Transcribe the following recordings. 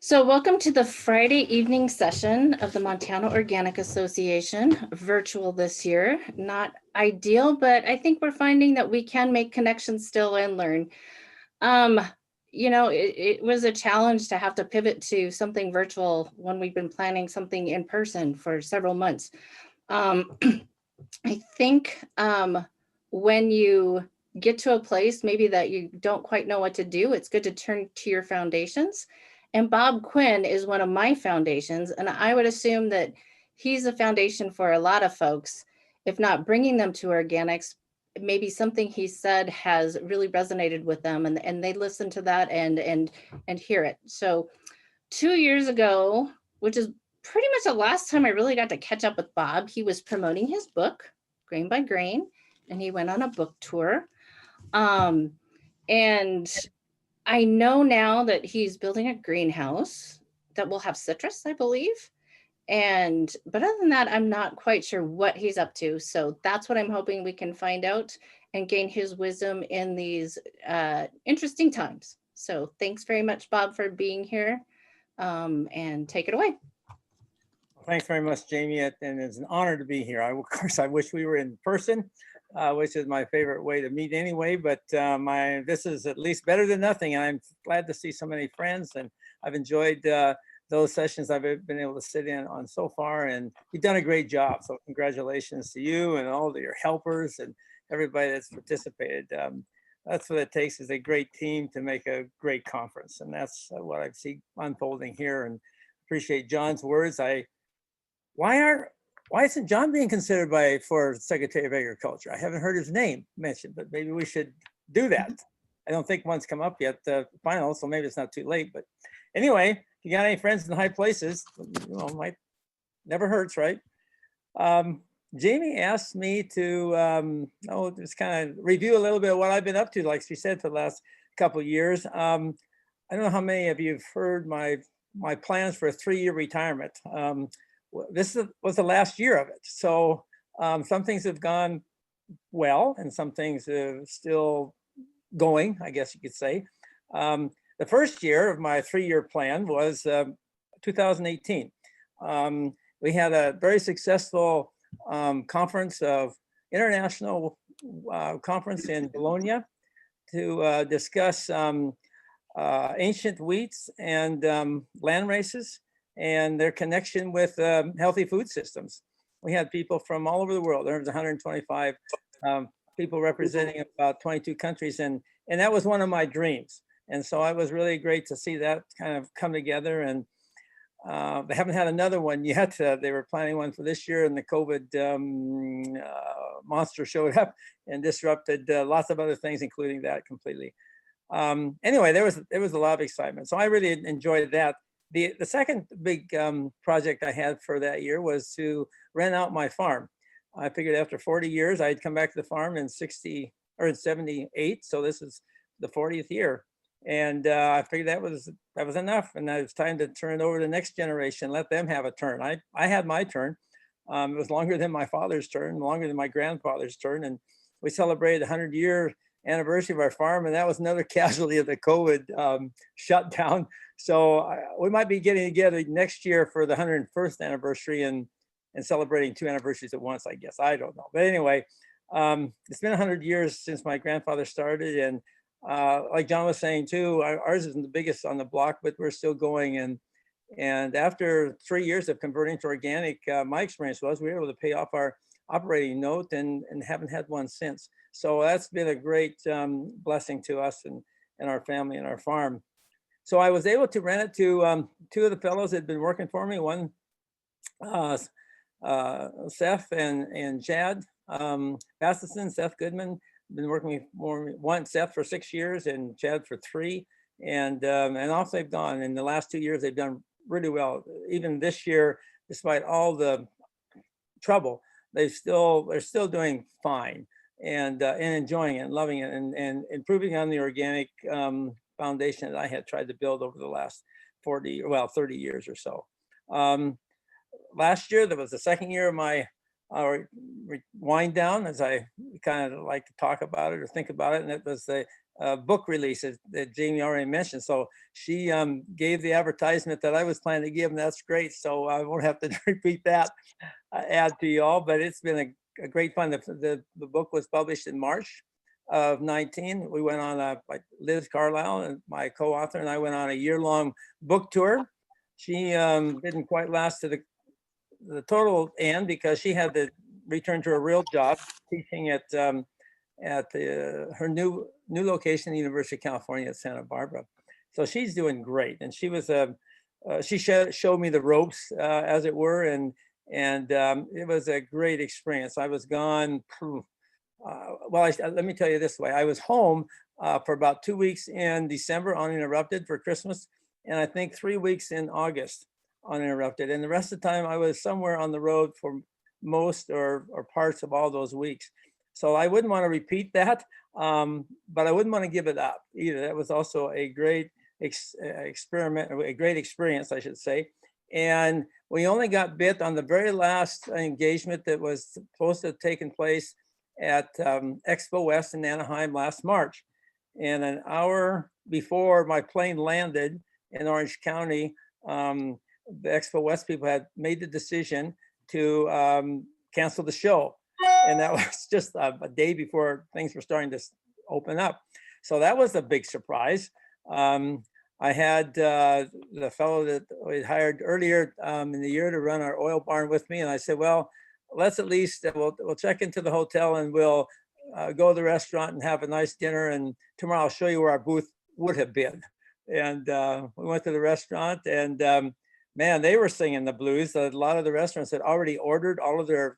So welcome to the Friday evening session of the Montana Organic Association, virtual this year. Not ideal, but I think we're finding that we can make connections still and learn. Um, it was a challenge to have to pivot to something virtual when we've been planning something in person for several months. I think when you get to a place maybe that you don't quite know what to do, it's good to turn to your foundations. And Bob Quinn is one of my foundations, and I would assume that he's a foundation for a lot of folks, if not bringing them to organics. Maybe something he said has really resonated with them, and they listen to that and hear it. So 2 years ago, which is pretty much the last time I really got to catch up with Bob, he was promoting his book, Grain by Grain, and he went on a book tour. And I know now that he's building a greenhouse that will have citrus, I believe. But other than that, I'm not quite sure what he's up to. So that's what I'm hoping we can find out and gain his wisdom in these interesting times. So thanks very much, Bob, for being here. And take it away. Thanks very much, Jamie, and it's an honor to be here. Of course, I wish we were in person, which is my favorite way to meet anyway, but this is at least better than nothing, and I'm glad to see so many friends, and I've enjoyed those sessions I've been able to sit in on so far, and you've done a great job, so congratulations to you and all of your helpers and everybody that's participated. That's what it takes, is a great team to make a great conference, and that's what I see unfolding here, and appreciate John's words. Why isn't John being considered for Secretary of Agriculture? I haven't heard his name mentioned, but maybe we should do that. I don't think one's come up yet, final, so maybe it's not too late. But anyway, if you got any friends in high places, might never hurts, right? Jamie asked me to just kind of review a little bit of what I've been up to, like she said, for the last couple of years. I don't know how many of you have heard my plans for a 3-year retirement. This was the last year of it. So some things have gone well and some things are still going, I guess you could say. The first year of my 3-year plan was 2018. We had a very successful conference of international conference in Bologna to discuss ancient wheats and land races and their connection with healthy food systems. We had people from all over the world. There was 125 people representing about 22 countries, and that was one of my dreams. And so it was really great to see that kind of come together. And they haven't had another one yet. They were planning one for this year, and the COVID monster showed up and disrupted lots of other things, including that completely. Anyway, there was a lot of excitement. So I really enjoyed that. The second big project I had for that year was to rent out my farm. I figured after 40 years, I'd come back to the farm in 78. So this is the 40th year. And I figured that was enough. And it was time to turn it over to the next generation, let them have a turn. I had my turn. It was longer than my father's turn, longer than my grandfather's turn. And we celebrated the 100-year anniversary of our farm. And that was another casualty of the COVID shutdown. So we might be getting together next year for the 101st anniversary and celebrating 2 anniversaries at once, I guess. I don't know. But anyway, it's been 100 years since my grandfather started. And like John was saying too, ours isn't the biggest on the block, but we're still going. And after 3 years of converting to organic, my experience was we were able to pay off our operating note and haven't had one since. So that's been a great blessing to us and our family and our farm. So I was able to rent it to 2 of the fellows that had been working for me, one Seth and Chad Bastison. Seth Goodman been working with Seth for 6 years and Chad for 3, and off they've gone. In the last 2 years, they've done really well. Even this year, despite all the trouble, they're still doing fine and enjoying it and loving it and improving on the organic foundation that I had tried to build over the last 30 years or so. Last year, that was the second year of my wind down, as I kind of like to talk about it or think about it. And it was book release that Jamie already mentioned. So she gave the advertisement that I was planning to give, and that's great. So I won't have to repeat that ad to you all, but it's been a great fun. The book was published in March of 19. We went on like Liz Carlisle, and my co-author, and I went on a year-long book tour. She didn't quite last to the total end because she had to return to her real job teaching at her new location, the University of California at Santa Barbara. So she's doing great, and she was she showed me the ropes, as it were, and it was a great experience. I was gone. Well, let me tell you this way: I was home for about 2 weeks in December, uninterrupted for Christmas, and I think 3 weeks in August, uninterrupted. And the rest of the time, I was somewhere on the road for most or parts of all those weeks. So I wouldn't want to repeat that, but I wouldn't want to give it up either. That was also a great experiment, or a great experience, I should say. And we only got bit on the very last engagement that was supposed to have taken place at Expo West in Anaheim last March. And an hour before my plane landed in Orange County, the Expo West people had made the decision to cancel the show. And that was just a day before things were starting to open up. So that was a big surprise. I had the fellow that we hired earlier in the year to run our oil barn with me. And I said, well, let's at least, we'll check into the hotel and we'll go to the restaurant and have a nice dinner. And tomorrow I'll show you where our booth would have been. And we went to the restaurant, and man, they were singing the blues. A lot of the restaurants had already ordered all of their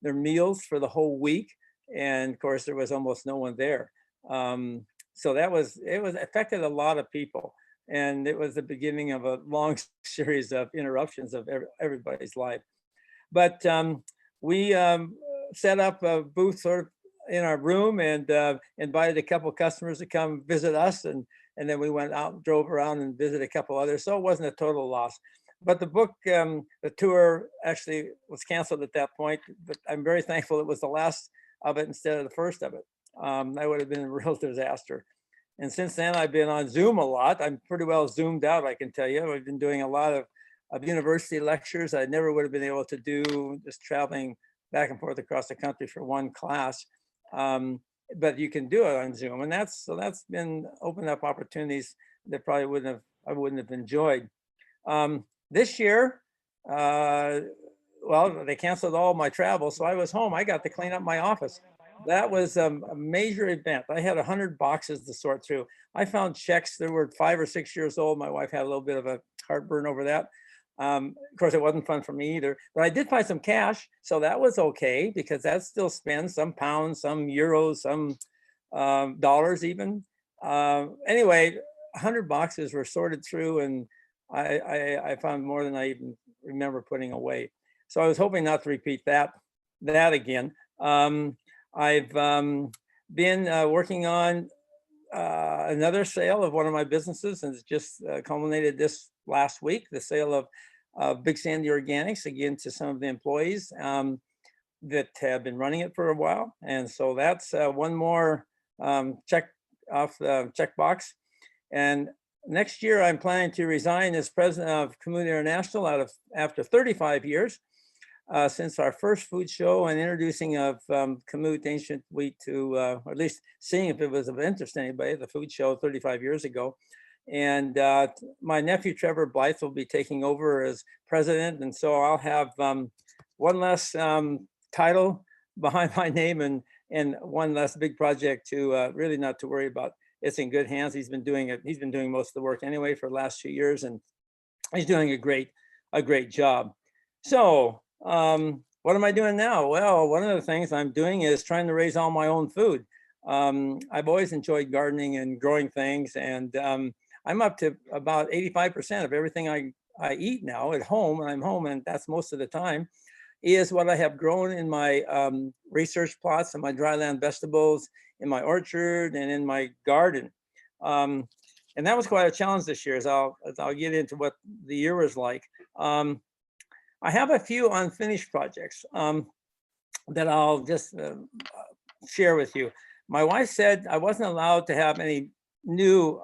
meals for the whole week. And of course, there was almost no one there. So it affected a lot of people. And it was the beginning of a long series of interruptions of everybody's life. But we set up a booth sort of in our room and invited a couple of customers to come visit us. And then we went out and drove around and visited a couple others. So it wasn't a total loss. But the book, the tour actually was canceled at that point. But I'm very thankful it was the last of it instead of the first of it. That would have been a real disaster. And since then, I've been on Zoom a lot. I'm pretty well zoomed out, I can tell you. I've been doing a lot of university lectures I never would have been able to do, just traveling back and forth across the country for one class. But you can do it on Zoom, and that's been opened up opportunities that probably I wouldn't have enjoyed. This year, well, they canceled all my travel, so I was home. I got to clean up my office. That was a major event. I had 100 boxes to sort through. I found checks that were 5 or 6 years old. My wife had a little bit of a heartburn over that. Of course, it wasn't fun for me either, but I did find some cash. So that was okay, because that still spends some pounds, some euros, some dollars even. Anyway, 100 boxes were sorted through, and I found more than I even remember putting away. So I was hoping not to repeat that again. I've been working on another sale of one of my businesses, and it's just culminated this last week, the sale of Big Sandy Organics, again, to some of the employees that have been running it for a while. And so that's one more check off the checkbox. And next year, I'm planning to resign as president of KAMUT International after 35 years. Since our first food show and introducing of KAMUT ancient wheat to, or at least seeing if it was of interest to anybody, the food show 35 years ago. And my nephew, Trevor Blythe, will be taking over as president. And so I'll have one less title behind my name and one less big project to really not to worry about. It's in good hands. He's been doing it. He's been doing most of the work anyway for the last 2 years, and he's doing a great job. So what am I doing now? Well, one of the things I'm doing is trying to raise all my own food. I've always enjoyed gardening and growing things, and I'm up to about 85% of everything I eat now at home, and I'm home, and that's most of the time, is what I have grown in my research plots and my dryland vegetables, in my orchard, and in my garden. And that was quite a challenge this year, as I'll get into what the year was like. I have a few unfinished projects that I'll just share with you. My wife said I wasn't allowed to have any new,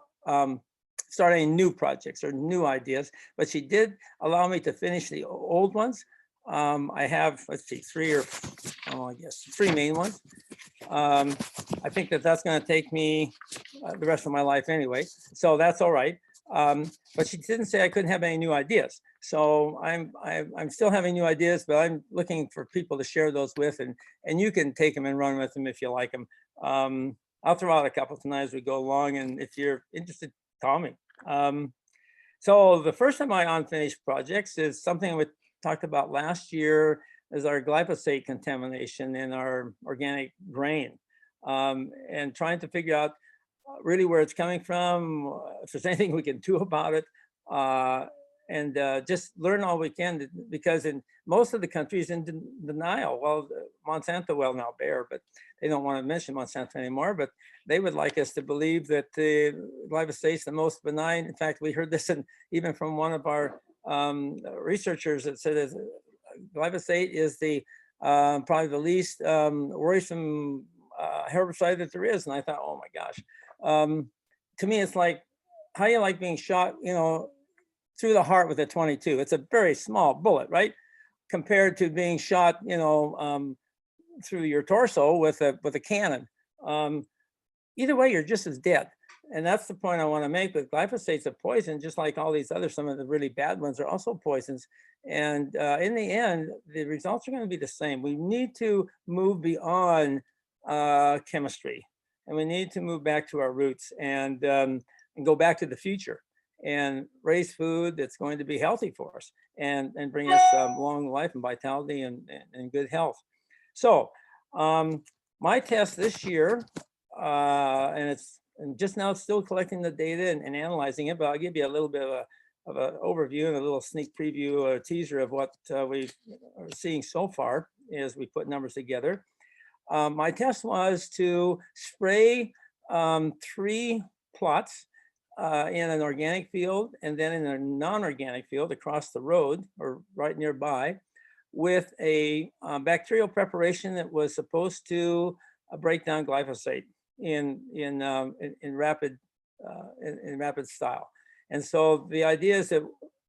start any new projects or new ideas, but she did allow me to finish the old ones. I have, let's see, I guess three main ones. I think that that's going to take me the rest of my life anyway, so that's all right. But she didn't say I couldn't have any new ideas. So I'm still having new ideas, but I'm looking for people to share those with, and you can take them and run with them if you like them. I'll throw out a couple tonight as we go along, and if you're interested, call me. So the first of my unfinished projects is something we talked about last year, is our glyphosate contamination in our organic grain, and trying to figure out really where it's coming from, if there's anything we can do about it, and just learn all we can, because in most of the countries in denial. Well, Monsanto, well, now Bayer, but they don't want to mention Monsanto anymore, but they would like us to believe that the glyphosate is the most benign. In fact, we heard this even from one of our researchers that said glyphosate is the probably the least worrisome herbicide that there is. And I thought, oh my gosh. To me, it's like, how you like being shot, through the heart with a 22. It's a very small bullet, right? Compared to being shot, through your torso with a cannon. Either way, you're just as dead. And that's the point I want to make. But glyphosate's a poison, just like all these other, some of the really bad ones are also poisons. And in the end, the results are going to be the same. We need to move beyond chemistry, and we need to move back to our roots and go back to the future and raise food that's going to be healthy for us and bring us long life and vitality and good health. So my test this year, and just now still collecting the data and analyzing it, but I'll give you a little bit of an overview and a little sneak preview or a teaser of what we are seeing so far as we put numbers together. My test was to spray 3 plots in an organic field and then in a non-organic field across the road or right nearby with a bacterial preparation that was supposed to break down glyphosate in rapid style. And so the idea is that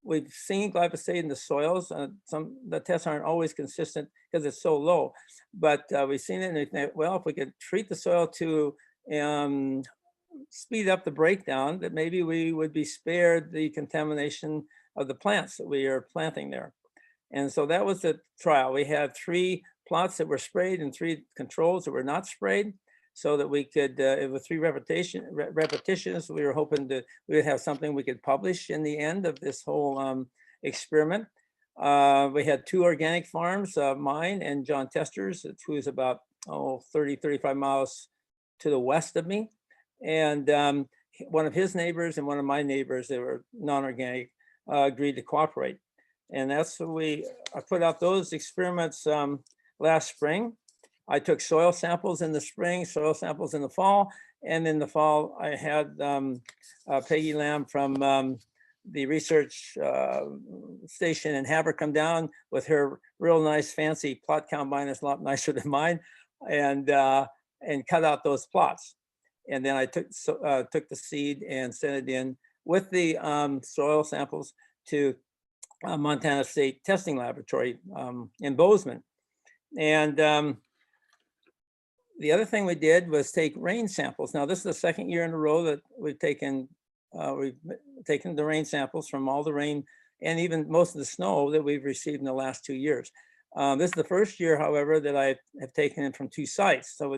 we've seen glyphosate in the soils. The tests aren't always consistent because it's so low, but we've seen it, and we think, well, if we could treat the soil to speed up the breakdown, that maybe we would be spared the contamination of the plants that we are planting there. And so that was the trial. We had 3 plots that were sprayed and 3 controls that were not sprayed, so that we could, with 3 repetitions, we were hoping we would have something we could publish in the end of this whole experiment. We had 2 organic farms, mine and John Tester's, who is about 30, 35 miles to the west of me. And one of his neighbors and one of my neighbors that were non-organic agreed to cooperate. And that's what I put out those experiments last spring. I took soil samples in the spring, soil samples in the fall, and in the fall I had Peggy Lamb from the research station in Havre come down with her real nice fancy plot combine that's a lot nicer than mine, and cut out those plots. And then I took the seed and sent it in with the soil samples to Montana State Testing Laboratory in Bozeman. And the other thing we did was take rain samples. Now, this is the second year in a row that we've taken the rain samples from all the rain and even most of the snow that we've received in the last 2 years. This is the first year, however, that I have taken it from 2 sites. So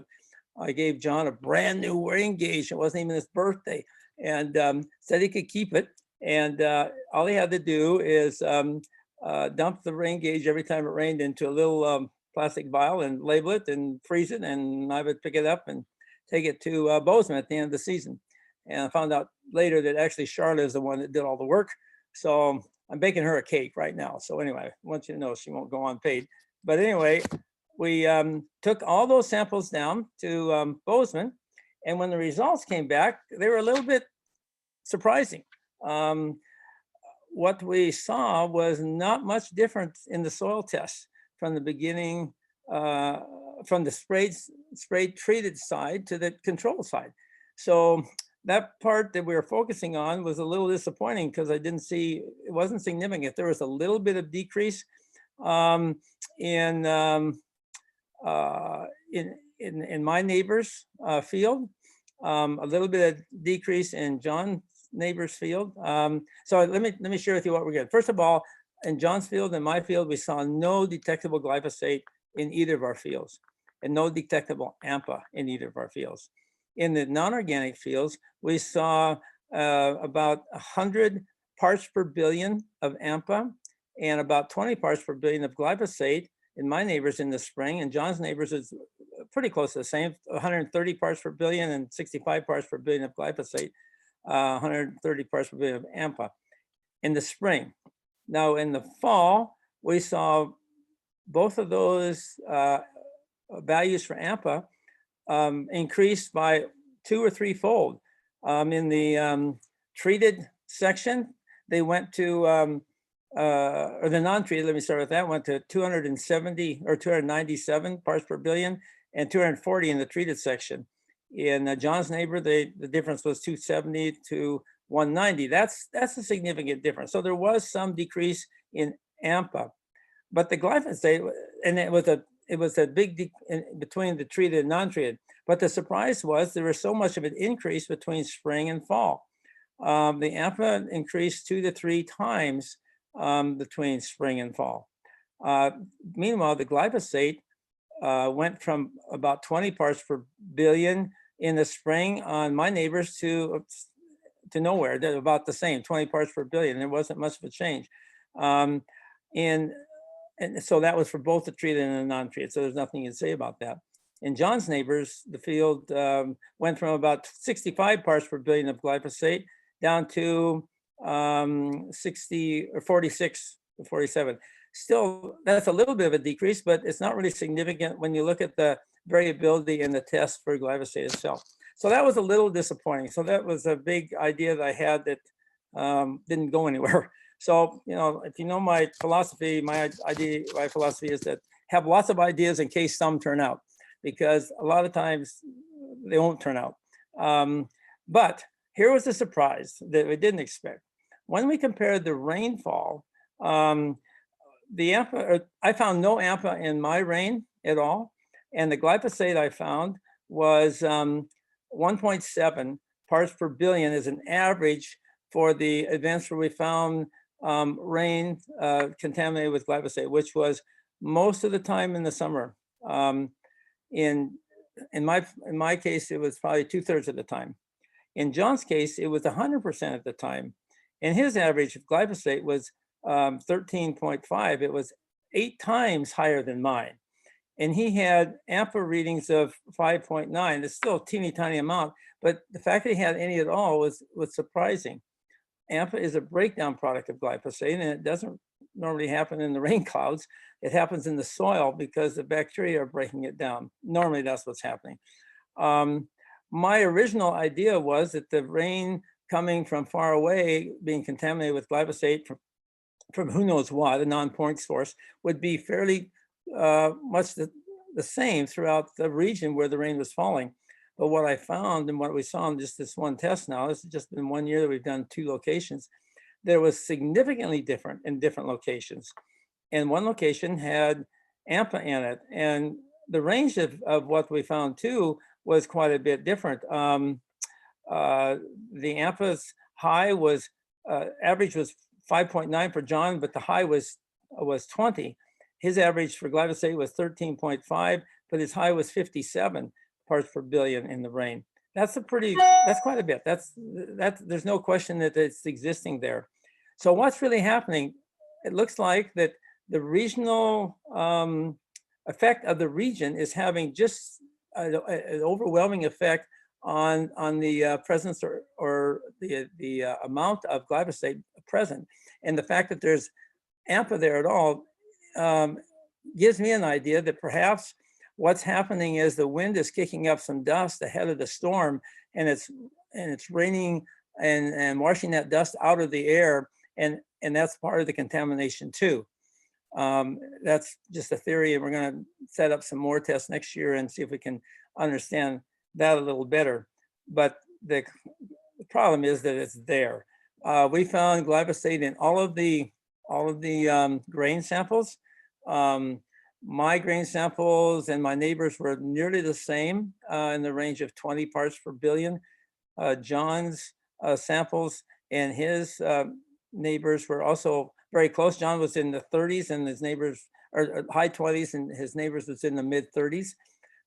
I gave John a brand new rain gauge. It wasn't even his birthday, and said he could keep it. And all he had to do is dump the rain gauge every time it rained into a little plastic vial and label it and freeze it. And I would pick it up and take it to Bozeman at the end of the season. And I found out later that actually Charlotte is the one that did all the work. So I'm baking her a cake right now. So anyway, I want you to know she won't go unpaid. But anyway, we took all those samples down to Bozeman. And when the results came back, they were a little bit surprising. What we saw was not much difference in the soil tests from the beginning from the sprayed treated side to the control side. So that part that we were focusing on was a little disappointing because I didn't see, it wasn't significant. There was a little bit of decrease in my neighbor's field, a little bit of decrease in John's neighbor's field. So let me share with you what we're getting. First of all, in John's field and my field, we saw no detectable glyphosate in either of our fields, and no detectable AMPA in either of our fields. In the non-organic fields, we saw about 100 parts per billion of AMPA and about 20 parts per billion of glyphosate in my neighbors in the spring, and John's neighbors is pretty close to the same, 130 parts per billion and 65 parts per billion of glyphosate, 130 parts per billion of AMPA in the spring. Now in the fall, we saw both of those values for AMPA increased by 2 or 3-fold. In the treated section, they went to, or the non-treated, let me start with that, went to 270 or 297 parts per billion and 240 in the treated section. In John's neighbor, the difference was 270 to 190. That's a significant difference. So there was some decrease in AMPA, but the glyphosate, and it was a big between the treated and non-treated. But the surprise was there was so much of an increase between spring and fall. The AMPA increased 2 to 3 times between spring and fall. Meanwhile, the glyphosate went from about 20 parts per billion in the spring on my neighbors to nowhere. They're about the same, 20 parts per billion. There wasn't much of a change. And so that was for both the treated and the non-treated. So there's nothing you can say about that. In John's neighbors, the field went from about 65 parts per billion of glyphosate down to 60 or 46 or 47. Still, that's a little bit of a decrease, but it's not really significant when you look at the variability in the test for glyphosate itself. So that was a little disappointing. So that was a big idea that I had that didn't go anywhere. So, you know, if you know my philosophy, my philosophy is that have lots of ideas in case some turn out, because a lot of times they won't turn out. But here was a surprise that we didn't expect. When we compared the rainfall, the AMPA, I found no AMPA in my rain at all. And the glyphosate I found was 1.7 parts per billion as an average for the events where we found rain contaminated with glyphosate, which was most of the time in the summer. In my case, it was probably 2/3 of the time. In John's case, it was 100% of the time. And his average of glyphosate was 13.5. It was 8 times higher than mine. And he had AMPA readings of 5.9. It's still a teeny tiny amount, but the fact that he had any at all was surprising. AMPA is a breakdown product of glyphosate, and it doesn't normally happen in the rain clouds. It happens in the soil because the bacteria are breaking it down. Normally that's what's happening. My original idea was that the rain coming from far away, being contaminated with glyphosate from who knows what, a non-point source, would be fairly much the same throughout the region where the rain was falling. But what I found and what we saw in just this one test now, this has just been 1 year that we've done 2 locations, there was significantly different in different locations. And one location had AMPA in it. And the range of what we found too was quite a bit different. The AMPA's high was, average was 5.9 for John, but the high was 20. His average for glyphosate was 13.5, but his high was 57 parts per billion in the rain. That's quite a bit. There's no question that it's existing there. So what's really happening? It looks like that the regional effect of the region is having just an overwhelming effect on the presence or the amount of glyphosate present. And the fact that there's AMPA there at all gives me an idea that perhaps what's happening is the wind is kicking up some dust ahead of the storm, and it's raining and washing that dust out of the air, and that's part of the contamination too. That's just a theory, and we're going to set up some more tests next year and see if we can understand that a little better. But the problem is that it's there. We found glyphosate in all of the grain samples. My grain samples and my neighbors were nearly the same, in the range of 20 parts per billion. John's samples and his neighbors were also very close. John was in the 30s and his neighbors are high 20s, and his neighbors was in the mid 30s.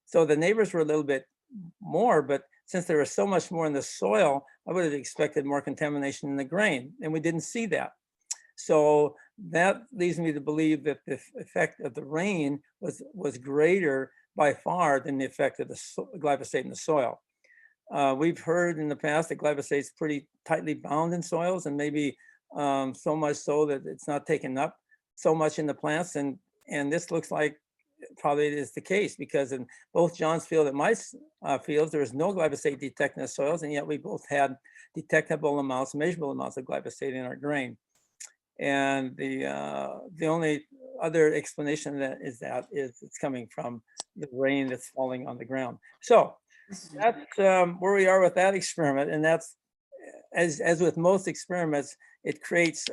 So the neighbors were a little bit more, but since there was so much more in the soil, I would have expected more contamination in the grain, and we didn't see that. So that leads me to believe that the effect of the rain was greater by far than the effect of the glyphosate in the soil. We've heard in the past that glyphosate is pretty tightly bound in soils, and maybe so much so that it's not taken up so much in the plants. And this looks like probably is the case, because in both John's field and my fields, there was no glyphosate detected in the soils, and yet we both had detectable amounts, measurable amounts of glyphosate in our grain. And the only other explanation that is it's coming from the rain that's falling on the ground. So that's where we are with that experiment. And that's, as with most experiments, it creates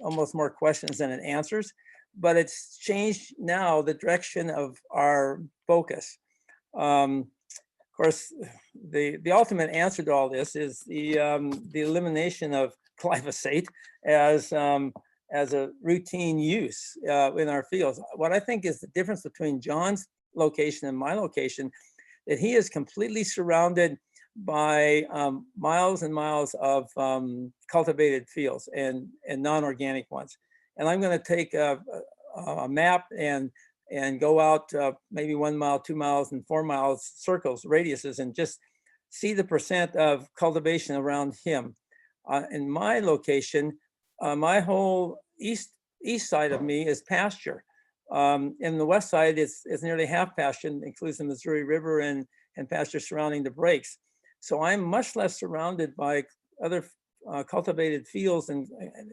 almost more questions than it answers. But it's changed now the direction of our focus. Of course, the ultimate answer to all this is the elimination of glyphosate as a routine use in our fields. What I think is the difference between John's location and my location, that he is completely surrounded by miles and miles of cultivated fields and non-organic ones. And I'm going to take a map and go out maybe 1 mile, 2 miles, and 4 miles circles, radiuses, and just see the percent of cultivation around him. In my location, my whole east side of me is pasture. In the west side, it's nearly half pasture, includes the Missouri River and pasture surrounding the breaks. So I'm much less surrounded by other cultivated fields and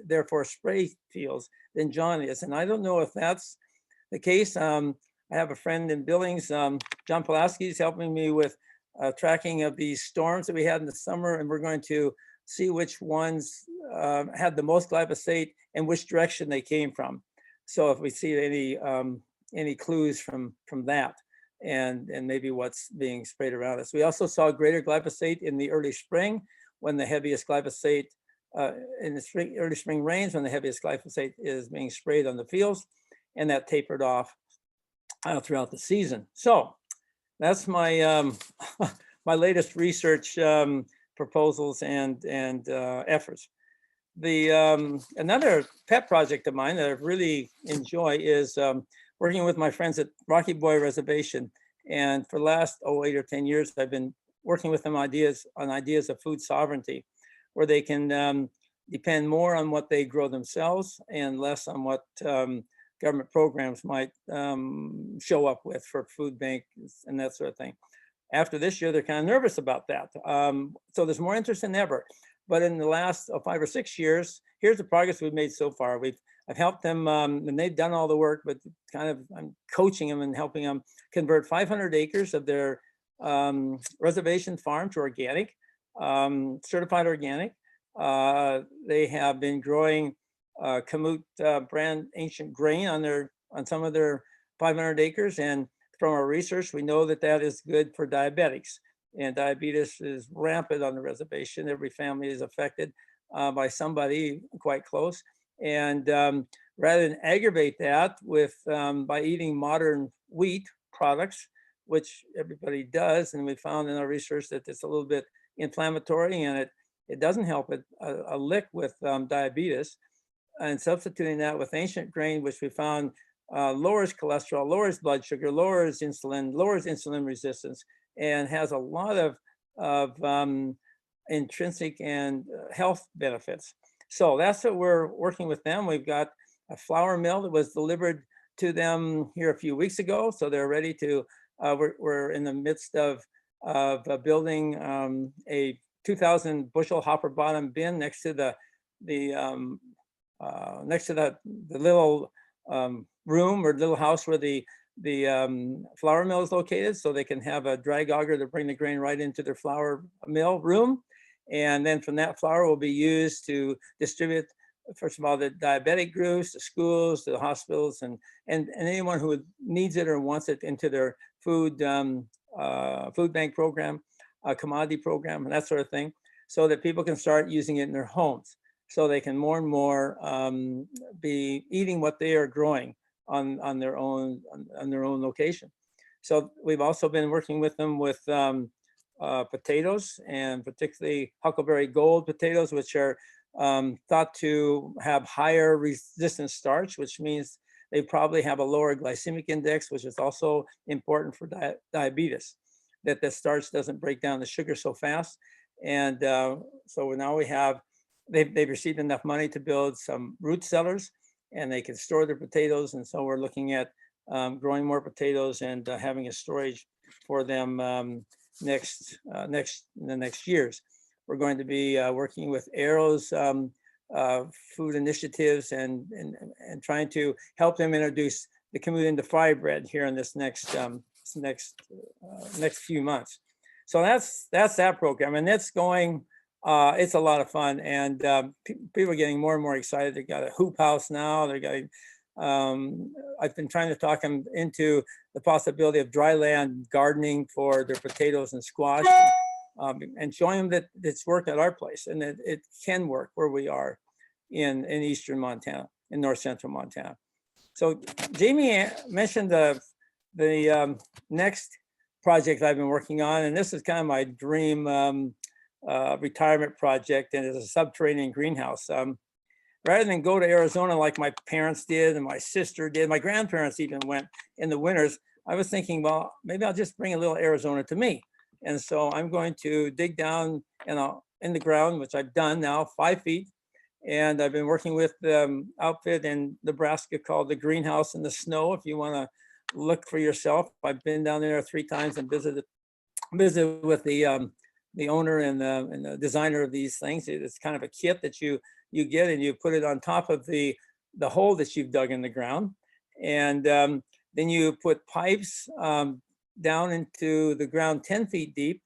therefore spray fields than John is. And I don't know if that's the case. I have a friend in Billings, John Pulaski, is helping me with tracking of these storms that we had in the summer, and we're going to see which ones had the most glyphosate and which direction they came from. So if we see any clues from that, and maybe what's being sprayed around us. We also saw greater glyphosate in the early spring, when the heaviest glyphosate in the early spring rains, when the heaviest glyphosate is being sprayed on the fields, and that tapered off throughout the season. So that's my my latest research proposals and efforts. Another pet project of mine that I really enjoy is working with my friends at Rocky Boy Reservation. And for the last 8 or 10 years, I've been working with them on ideas of food sovereignty, where they can depend more on what they grow themselves and less on what government programs might show up with for food banks and that sort of thing. After this year, they're kind of nervous about that. So there's more interest than ever. But in the last 5 or 6 years, here's the progress we've made so far. I've helped them, and they've done all the work, but kind of I'm coaching them and helping them convert 500 acres of their reservation farm to organic, certified organic. They have been growing KAMUT brand ancient grain on some of their 500 acres, and from our research, we know that that is good for diabetics. And diabetes is rampant on the reservation. Every family is affected by somebody quite close. And rather than aggravate that by eating modern wheat products, which everybody does, and we found in our research that it's a little bit inflammatory, and it doesn't help a lick with diabetes. And substituting that with ancient grain, which we found lowers cholesterol, lowers blood sugar, lowers insulin resistance, and has a lot of intrinsic and health benefits. So that's what we're working with them. We've got a flour mill that was delivered to them here a few weeks ago. So they're ready to, we're in the midst of building a 2,000 bushel hopper bottom bin next to the little room or little house where the flour mill is located, so they can have a drag auger to bring the grain right into their flour mill room. And then from that flour will be used to distribute, first of all, the diabetic groups, the schools, the hospitals, and anyone who needs it or wants it into their food bank program, commodity program, and that sort of thing, so that people can start using it in their homes, so they can more and more be eating what they are growing on their own location. So we've also been working with them with potatoes, and particularly Huckleberry Gold potatoes, which are thought to have higher resistant starch, which means they probably have a lower glycemic index, which is also important for diabetes, that the starch doesn't break down the sugar so fast. And so now we have, they've received enough money to build some root cellars, and they can store their potatoes. And so we're looking at growing more potatoes and having a storage for them in the next years. We're going to be working with Arrow's food initiatives and trying to help them introduce the KAMUT into fry bread here in this next few months. So that's that program, and it's going. It's a lot of fun, and people are getting more and more excited. They got a hoop house now. They got. I've been trying to talk them into the possibility of dry land gardening for their potatoes and squash, and showing them that it's worked at our place and that it can work where we are in eastern Montana, in north central Montana. So Jamie mentioned the next project I've been working on, and this is kind of my dream retirement project, and it's a subterranean greenhouse. Rather than go to Arizona like my parents did and my sister did, my grandparents even went in the winters, I was thinking, well, maybe I'll just bring a little Arizona to me. And so I'm going to dig down in the ground, which I've done now, 5 feet. And I've been working with the outfit in Nebraska called the Greenhouse in the Snow. If you want to look for yourself, I've been down there 3 times and visited with the owner and the designer of these things. It's kind of a kit that you get, and you put it on top of the hole that you've dug in the ground. And then you put pipes down into the ground 10 feet deep,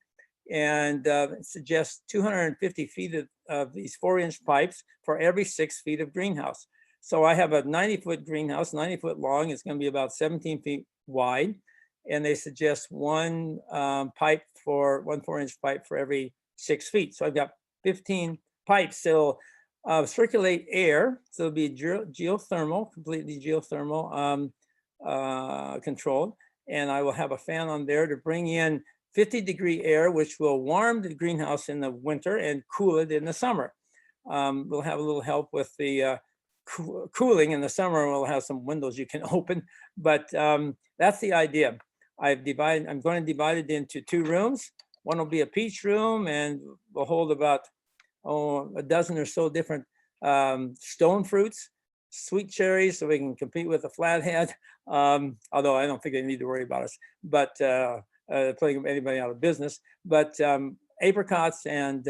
and suggest 250 feet of these 4-inch pipes for every 6 feet of greenhouse. So I have a 90-foot greenhouse, 90 foot long. It's going to be about 17 feet wide. And they suggest one 4-inch pipe for every 6 feet. So I've got 15 pipes that'll circulate air. So it'll be geothermal, completely geothermal controlled. And I will have a fan on there to bring in 50-degree air, which will warm the greenhouse in the winter and cool it in the summer. We'll have a little help with the cooling in the summer. We'll have some windows you can open, but that's the idea. I'm going to divide it into 2 rooms. One will be a peach room, and will hold about a dozen or so different stone fruits, sweet cherries, so we can compete with the flathead. Although I don't think they need to worry about us, but putting anybody out of business. But apricots and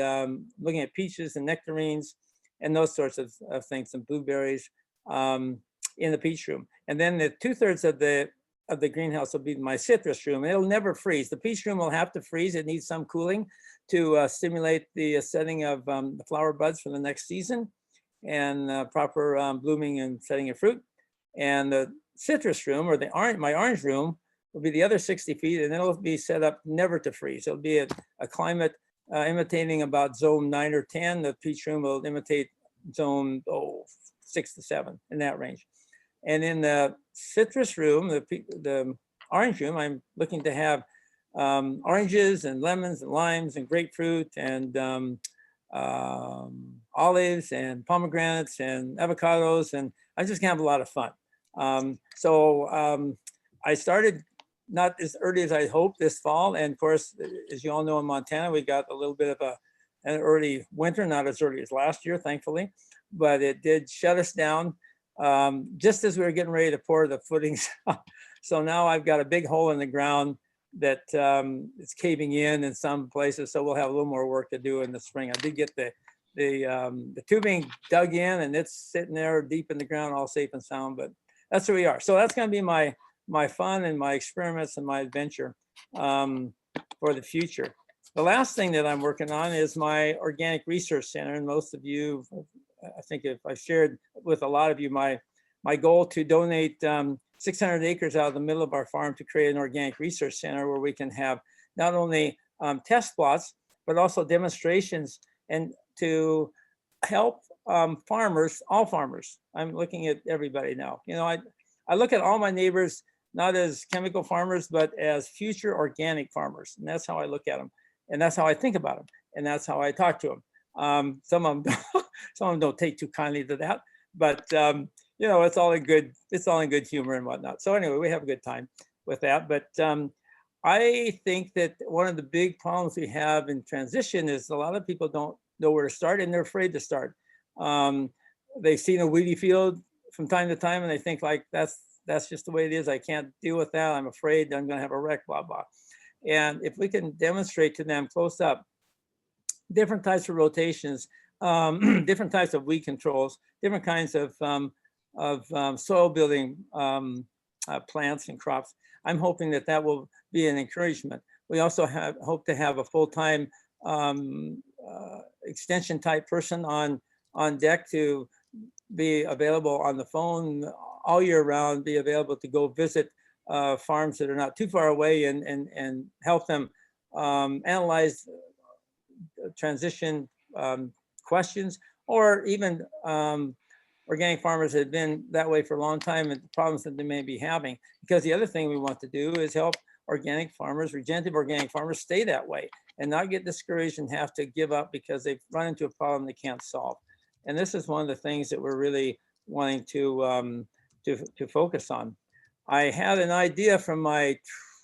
looking at peaches and nectarines and those sorts of things, and blueberries in the peach room. And then the 2/3 of the greenhouse will be my citrus room. It'll never freeze. The peach room will have to freeze. It needs some cooling to stimulate the setting of the flower buds for the next season, and proper blooming and setting of fruit. And the citrus room, or my orange room, will be the other 60 feet, and it'll be set up never to freeze. It'll be a climate imitating about zone 9 or 10. The peach room will imitate zone 6 to 7, in that range. And in the citrus room, the orange room, I'm looking to have oranges and lemons and limes and grapefruit and olives and pomegranates and avocados, and I'm just gonna have a lot of fun. I started not as early as I hoped this fall, and of course, as you all know, in Montana, we got a little bit of an early winter, not as early as last year, thankfully, but it did shut us down just as we were getting ready to pour the footings. So now I've got a big hole in the ground that it's caving in some places, so we'll have a little more work to do in the spring. I did get the tubing dug in, and it's sitting there deep in the ground, all safe and sound, but that's where we are. So that's going to be my fun and my experiments and my adventure for the future. The last thing that I'm working on is my organic research center. And most of you, I think if I shared with a lot of you my goal to donate 600 acres out of the middle of our farm to create an organic research center where we can have not only test plots, but also demonstrations and to help farmers, all farmers. I'm looking at everybody now. You know, I look at all my neighbors not as chemical farmers, but as future organic farmers. And that's how I look at them. And that's how I think about them. And that's how I talk to them. Some of them don't take too kindly to that, but you know, it's all in good humor and whatnot. So anyway, we have a good time with that. But I think that one of the big problems we have in transition is a lot of people don't know where to start and they're afraid to start. They've seen a weedy field from time to time and they think like, that's just the way it is. I can't deal with that. I'm afraid I'm gonna have a wreck, blah, blah. And if we can demonstrate to them close up, different types of rotations, different types of weed controls, different kinds of soil building plants and crops, I'm hoping that that will be an encouragement. We also hope to have a full-time extension type person on deck to be available on the phone all year round, be available to go visit farms that are not too far away and help them analyze transition questions, or even organic farmers that have been that way for a long time and the problems that they may be having. Because the other thing we want to do is help organic farmers, regenerative organic farmers, stay that way and not get discouraged and have to give up because they've run into a problem they can't solve. And this is one of the things that we're really wanting to focus on. I had an idea from my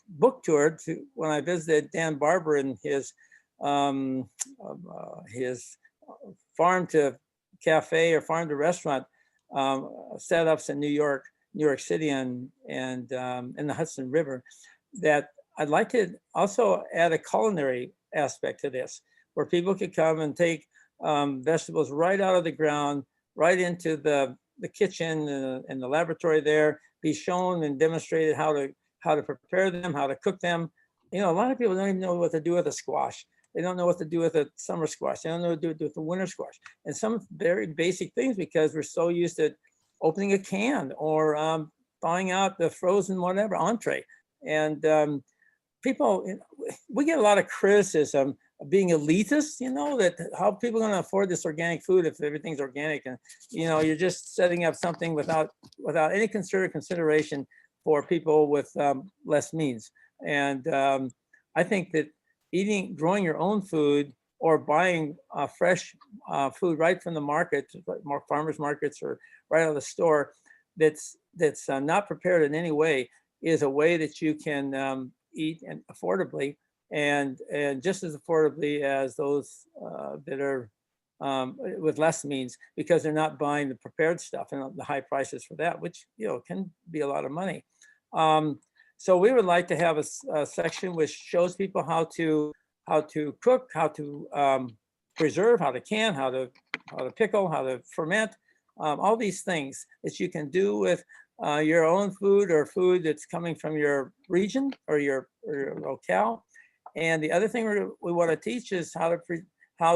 book tour when I visited Dan Barber in his farm to cafe or farm to restaurant setups in New York City and in the Hudson River, that I'd like to also add a culinary aspect to this, where people could come and take vegetables right out of the ground, right into the kitchen and the laboratory there, be shown and demonstrated how to prepare them, how to cook them. You know, a lot of people don't even know what to do with a squash. They don't know what to do with a summer squash. They don't know what to do with the winter squash. And some very basic things, because we're so used to opening a can or thawing out the frozen whatever entree. And people, we get a lot of criticism of being elitist, you know, that how people are going to afford this organic food if everything's organic, and you know, you're just setting up something without any consideration for people with less means. And I think that growing your own food or buying fresh food right from the market, more farmers markets or right out of the store, that's not prepared in any way, is a way that you can eat and affordably, and just as affordably as those that are with less means, because they're not buying the prepared stuff and the high prices for that, which, you know, can be a lot of money. So we would like to have a section which shows people how to cook, how to preserve, how to can, how to pickle, how to ferment, all these things that you can do with your own food or food that's coming from your region or your locale. And the other thing we want to teach is how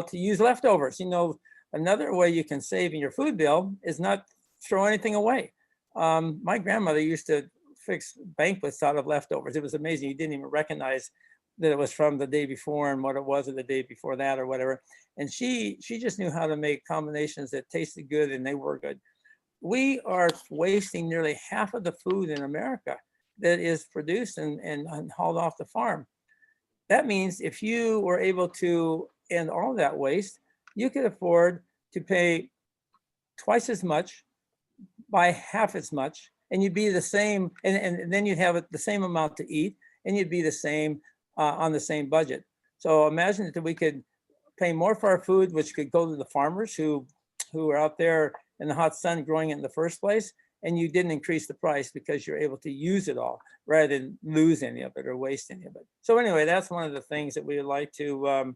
to use leftovers. You know, another way you can save in your food bill is not throw anything away. My grandmother used to fix banquets out of leftovers. It was amazing. You didn't even recognize that it was from the day before and what it was of the day before that or whatever. And she just knew how to make combinations that tasted good and they were good. We are wasting nearly half of the food in America that is produced and hauled off the farm. That means if you were able to end all that waste, you could afford to pay twice as much, buy half as much, and you'd be the same, and then you'd have the same amount to eat, and you'd be the same on the same budget. So imagine that we could pay more for our food, which could go to the farmers who are out there in the hot sun growing it in the first place, and you didn't increase the price because you're able to use it all rather than lose any of it or waste any of it. So anyway, that's one of the things that we would like to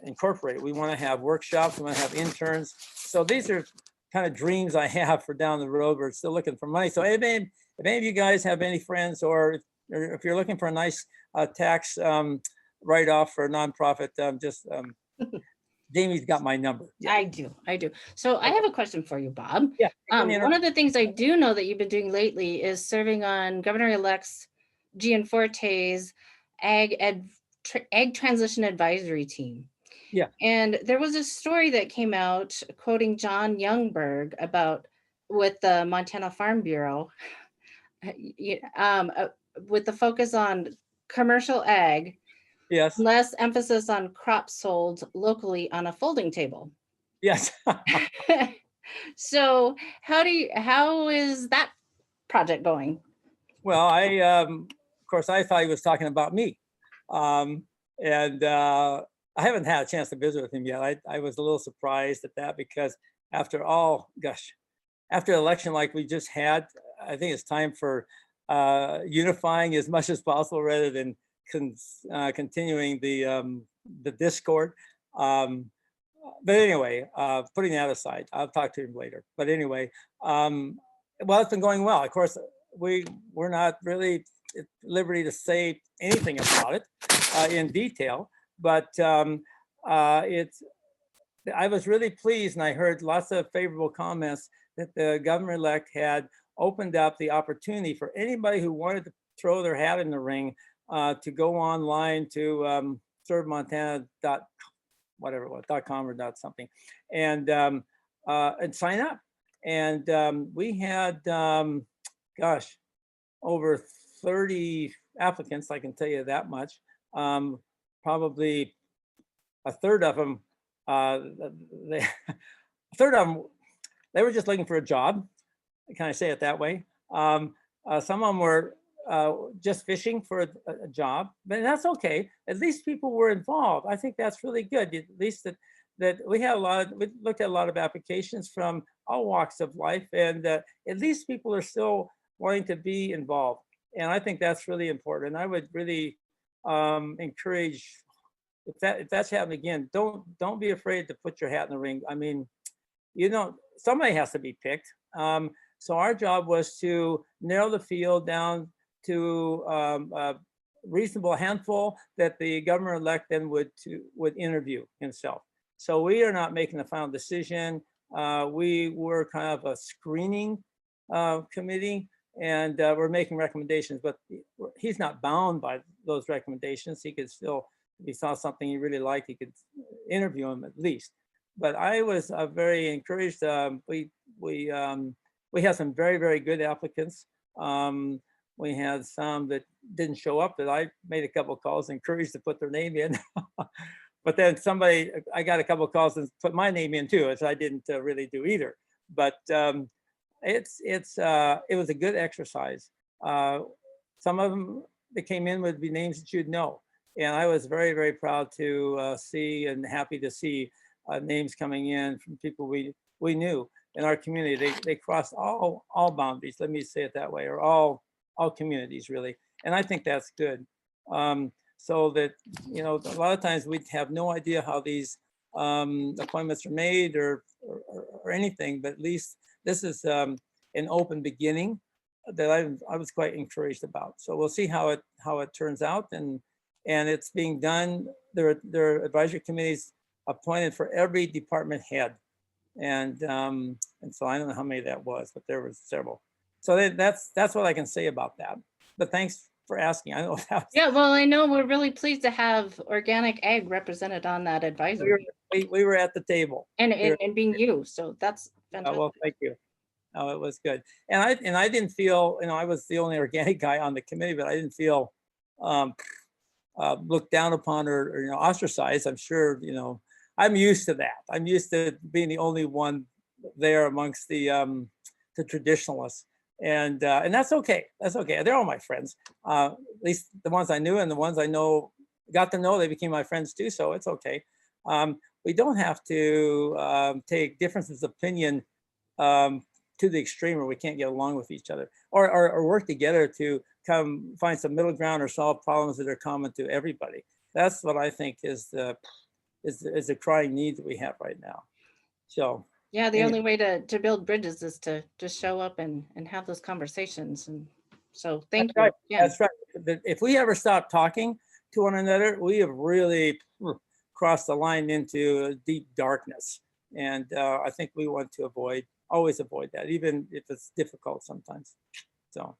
incorporate. We want to have workshops, we want to have interns. So these are kind of dreams I have for down the road. We're still looking for money. So if any of you guys have any friends, or if you're looking for a nice tax write-off for a nonprofit, Jamie's got my number. Yeah. I do. So I have a question for you, Bob. Yeah. One of the things I do know that you've been doing lately is serving on Governor-elect's Gianforte's Ag Transition Advisory Team. Yeah. And there was a story that came out quoting John Youngberg with the Montana Farm Bureau, with the focus on commercial ag. Yes. Less emphasis on crops sold locally on a folding table. Yes. So how is that project going? Well, of course, I thought he was talking about me. And I haven't had a chance to visit with him yet. I was a little surprised at that, because after the election like we just had, I think it's time for unifying as much as possible rather than continuing the discord. But anyway, putting that aside, I'll talk to him later. But anyway, well, it's been going well. Of course, we're not really at liberty to say anything about it in detail, but I was really pleased, and I heard lots of favorable comments that the governor-elect had opened up the opportunity for anybody who wanted to throw their hat in the ring to go online to servemontana.com or dot something, and sign up. And we had, over 30 applicants, I can tell you that much. Probably a third of them, they were just looking for a job. Can I say it that way? Some of them were just fishing for a job, but that's okay. At least people were involved. I think that's really good. At least that we looked at a lot of applications from all walks of life, and at least people are still wanting to be involved. And I think that's really important. And I would really encourage, if that's happening again, don't be afraid to put your hat in the ring. I mean, somebody has to be picked. So our job was to narrow the field down to a reasonable handful that the governor-elect then would interview himself. So we are not making the final decision. We were kind of a screening committee, and we're making recommendations, but he's not bound by those recommendations. He could still, if he saw something he really liked, he could interview him at least. But I was very encouraged. We had some very, very good applicants. We had some that didn't show up that I made a couple of calls, encouraged to put their name in. But then I got a couple of calls and put my name in too, which I didn't really do either. But it was a good exercise. Some of them that came in would be names that you'd know. And I was very, very proud to see and happy to see names coming in from people we knew in our community. They crossed all boundaries, let me say it that way, or all communities really. And I think that's good. So that, a lot of times we'd have no idea how these appointments are made or anything, but at least this is an open beginning that I was quite encouraged about. So we'll see how it turns out, and it's being done. There are advisory committees appointed for every department head, and so I don't know how many that was, but there was several. So that's what I can say about that. But thanks for asking. I know that. Yeah, well, I know we're really pleased to have organic ag represented on that advisory. We were at the table. And being you, so that's fantastic. Well, thank you. Oh, it was good. And I didn't feel, I was the only organic guy on the committee, but I didn't feel looked down upon or ostracized. I'm sure, I'm used to that. I'm used to being the only one there amongst the traditionalists. And that's okay. That's okay. They're all my friends. At least the ones I knew, and the ones I got to know, they became my friends too. So it's okay. We don't have to take differences of opinion to the extreme where we can't get along with each other, or work together to come find some middle ground or solve problems that are common to everybody. That's what I think is the crying need that we have right now. So Yeah, the Anyway, only way to build bridges is to just show up and have those conversations. And so thank that's you right. again. That's right. If we ever stop talking to one another, we have really crossed the line into deep darkness. And I think we want to always avoid that, even if it's difficult sometimes. So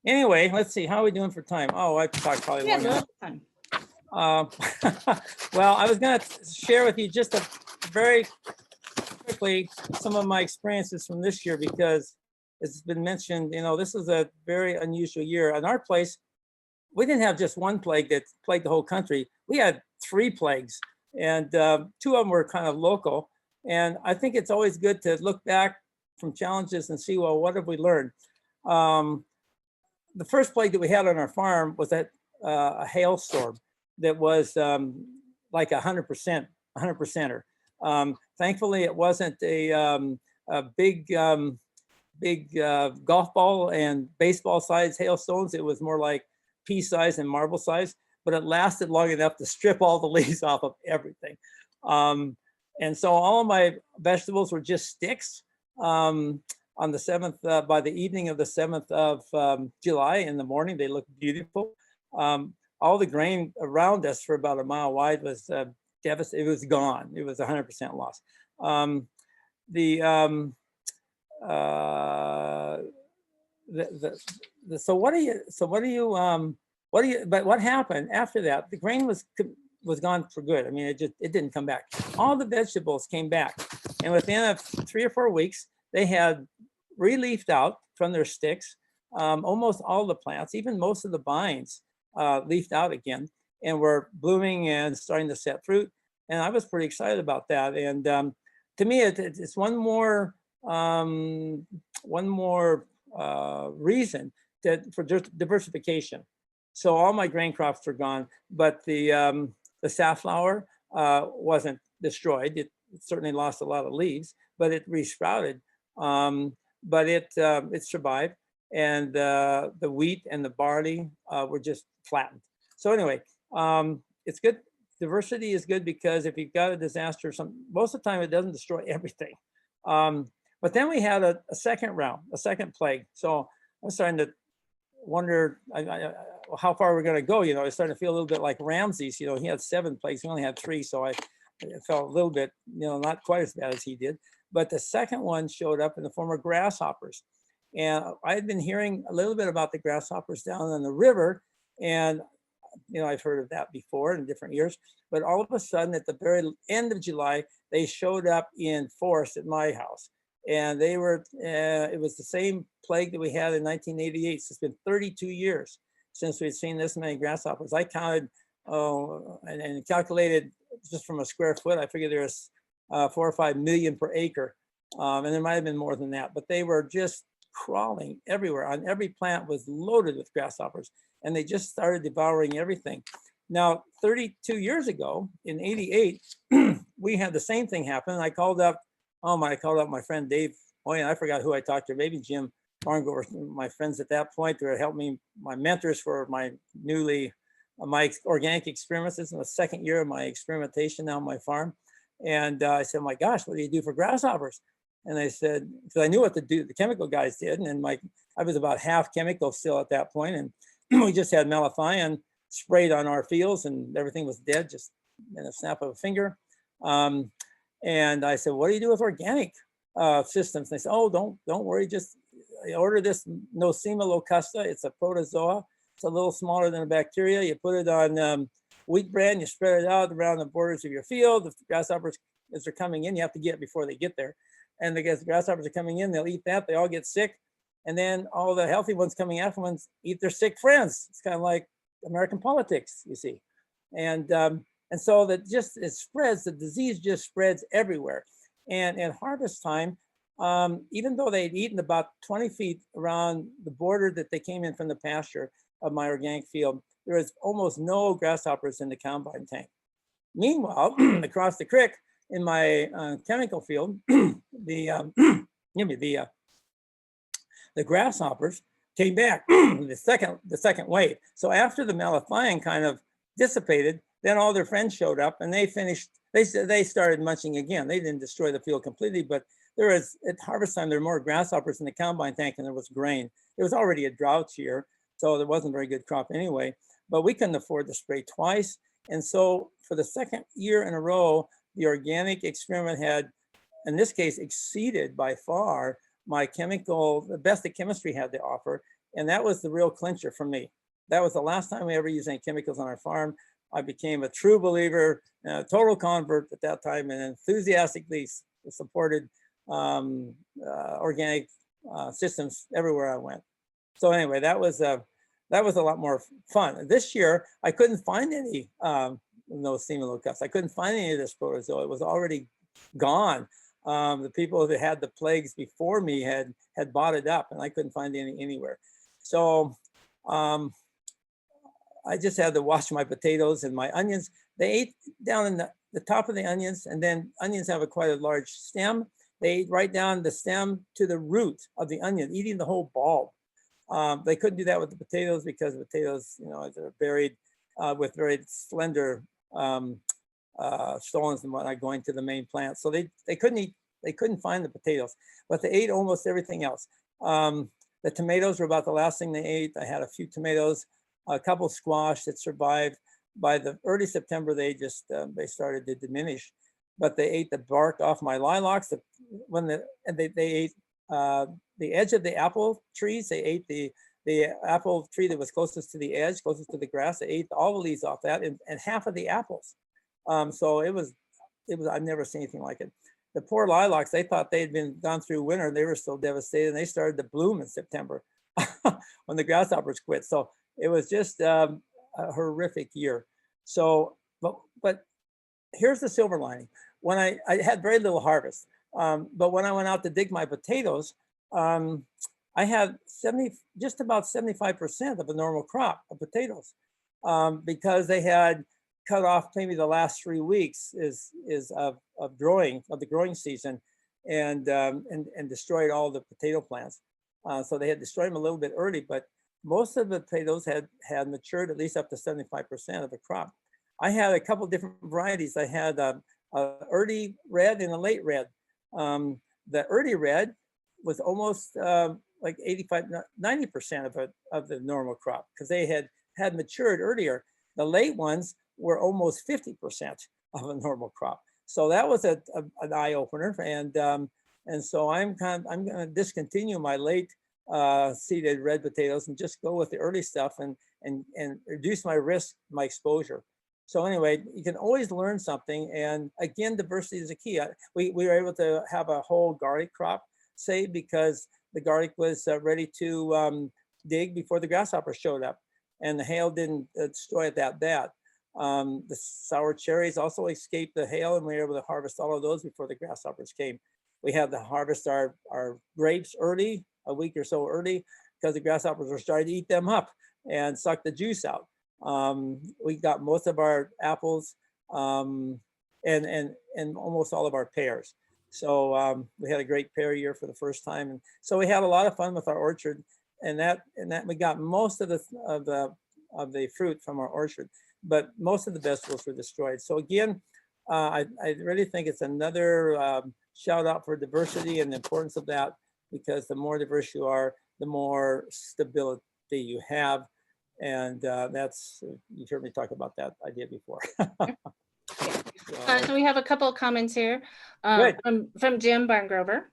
anyway, let's see, how are we doing for time? Oh, I've talked probably Yeah, long enough. time. Well, I was going to share with you just very quickly some of my experiences from this year, because it's been mentioned, this is a very unusual year. In our place, we didn't have just one plague that plagued the whole country. We had 3 plagues, and 2 of them were kind of local. And I think it's always good to look back from challenges and see, well, what have we learned? The first plague that we had on our farm was a hailstorm that was like 100%er. Thankfully, it wasn't a big golf ball and baseball size hailstones. It was more like pea size and marble size, but it lasted long enough to strip all the leaves off of everything. And so all of my vegetables were just sticks. On the 7th, by the evening of the 7th of July in the morning, they looked beautiful. All the grain around us for about a mile wide was devastated. It was gone. It was 100% lost. So but what happened after that? The grain was gone for good. I mean, it didn't come back. All the vegetables came back, and within 3 or 4 weeks, they had re-leafed out from their sticks. Almost all the plants, even most of the vines, leafed out again and were blooming and starting to set fruit. And I was pretty excited about that. And to me, it's one more reason for diversification. So all my grain crops are gone, but the safflower wasn't destroyed. It certainly lost a lot of leaves, but it resprouted. But it survived, and the wheat and the barley were just flattened. So anyway, it's good. Diversity is good, because if you've got a disaster, most of the time it doesn't destroy everything. But then we had a second round, a second plague. So I'm starting to wonder how far we're going to go. I was starting to feel a little bit like Ramses. He had 7 plagues. We only had 3, so I felt a little bit, not quite as bad as he did. But the second one showed up in the form of grasshoppers. And I had been hearing a little bit about the grasshoppers down on the river. And, I've heard of that before in different years. But all of a sudden, at the very end of July, they showed up in force at my house. And they were, it was the same plague that we had in 1988. So it's been 32 years since we'd seen this many grasshoppers. I counted and calculated just from a square foot. I figured there was 4 or 5 million per acre. And there might have been more than that, but they were just crawling everywhere. On every plant was loaded with grasshoppers, and they just started devouring everything. Now, 32 years ago, in 88, we had the same thing happen. I called up my friend Dave. Oh yeah, I forgot who I talked to. Maybe Jim Barngover, my friends at that point, who helped me, my mentors for my organic experiments. This is the second year of my experimentation now on my farm. And I said, my gosh, what do you do for grasshoppers? And they said, because I knew what the chemical guys did. And I was about half chemical still at that point. And we just had malathion sprayed on our fields, and everything was dead just in a snap of a finger. And I said, what do you do with organic systems? And they said, oh, don't worry, just order this Nosema locusta. It's a protozoa. It's a little smaller than a bacteria. You put it on wheat bran, you spread it out around the borders of your field. If the grasshoppers, as they're coming in, you have to get it before they get there. And the grasshoppers are coming in, they'll eat that, they all get sick. And then all the healthy ones coming afterwards eat their sick friends. It's kind of like American politics, you see. And so that just, it spreads, the disease just spreads everywhere. And at harvest time, even though they'd eaten about 20 feet around the border that they came in from the pasture of my organic field, there was almost no grasshoppers in the combine tank. Meanwhile, across the creek in my chemical field, the grasshoppers came back the second wave. So after the malathion kind of dissipated, then all their friends showed up, and they finished they started munching again. They didn't destroy the field completely, but there was, at harvest time, there were more grasshoppers in the combine tank than there was grain. It was already a drought year, so there wasn't a very good crop anyway, but we couldn't afford to spray twice. And so for the second year in a row, the organic experiment had, in this case, exceeded by far my chemical, the best that chemistry had to offer. And that was the real clincher for me. That was the last time we ever used any chemicals on our farm. I became a true believer, a total convert at that time, and enthusiastically supported organic systems everywhere I went. So anyway, that was a lot more fun. This year, I couldn't find any no locusts. I couldn't find any of this protozoa. It was already gone. The people that had the plagues before me had bought it up, and I couldn't find any anywhere. So I just had to wash my potatoes and my onions. They ate down in the top of the onions, and then onions have quite a large stem. They ate right down the stem to the root of the onion, eating the whole bulb. They couldn't do that with the potatoes because potatoes, you know, they're buried with very slender stolons and whatnot going to the main plant. So they couldn't find the potatoes, but they ate almost everything else. The tomatoes were about the last thing they ate. I had a few tomatoes, a couple squash that survived. By the early September, they just they started to diminish, but they ate the bark off my lilacs. They ate the edge of the apple trees. They ate the apple tree that was closest to the edge, closest to the grass. They ate all the leaves off that and half of the apples. So it was, I've never seen anything like it. The poor lilacs, they thought they'd been gone through winter and they were so devastated, and they started to bloom in September when the grasshoppers quit. So it was just a horrific year. So, but here's the silver lining. When I had very little harvest, but when I went out to dig my potatoes, I had just about 75% of a normal crop of potatoes, because they had cut off maybe the last 3 weeks of the growing season, and destroyed all the potato plants. So they had destroyed them a little bit early, but most of the potatoes had matured at least up to 75% of the crop. I had a couple different varieties. I had a early red and a late red. The early red was almost like 85, 90% of the normal crop, because they had matured earlier. The late ones were almost 50% of a normal crop. So that was an eye opener, and so I'm going to discontinue my late seeded red potatoes and just go with the early stuff and reduce my risk, my exposure. So anyway, you can always learn something, and again, diversity is a key. We were able to have a whole garlic crop saved because the garlic was ready to dig before the grasshoppers showed up, and the hail didn't destroy it that bad. The sour cherries also escaped the hail, and we were able to harvest all of those before the grasshoppers came. We had to harvest our grapes early, a week or so early, because the grasshoppers were starting to eat them up and suck the juice out. We got most of our apples and almost all of our pears. So we had a great pear year for the first time, and so we had a lot of fun with our orchard, and that we got most of the fruit from our orchard, but most of the vegetables were destroyed. So again, I really think it's another shout out for diversity and the importance of that, because the more diverse you are, the more stability you have. And that's, you've heard me talk about that idea before. So we have a couple of comments here from Jim Barngrover.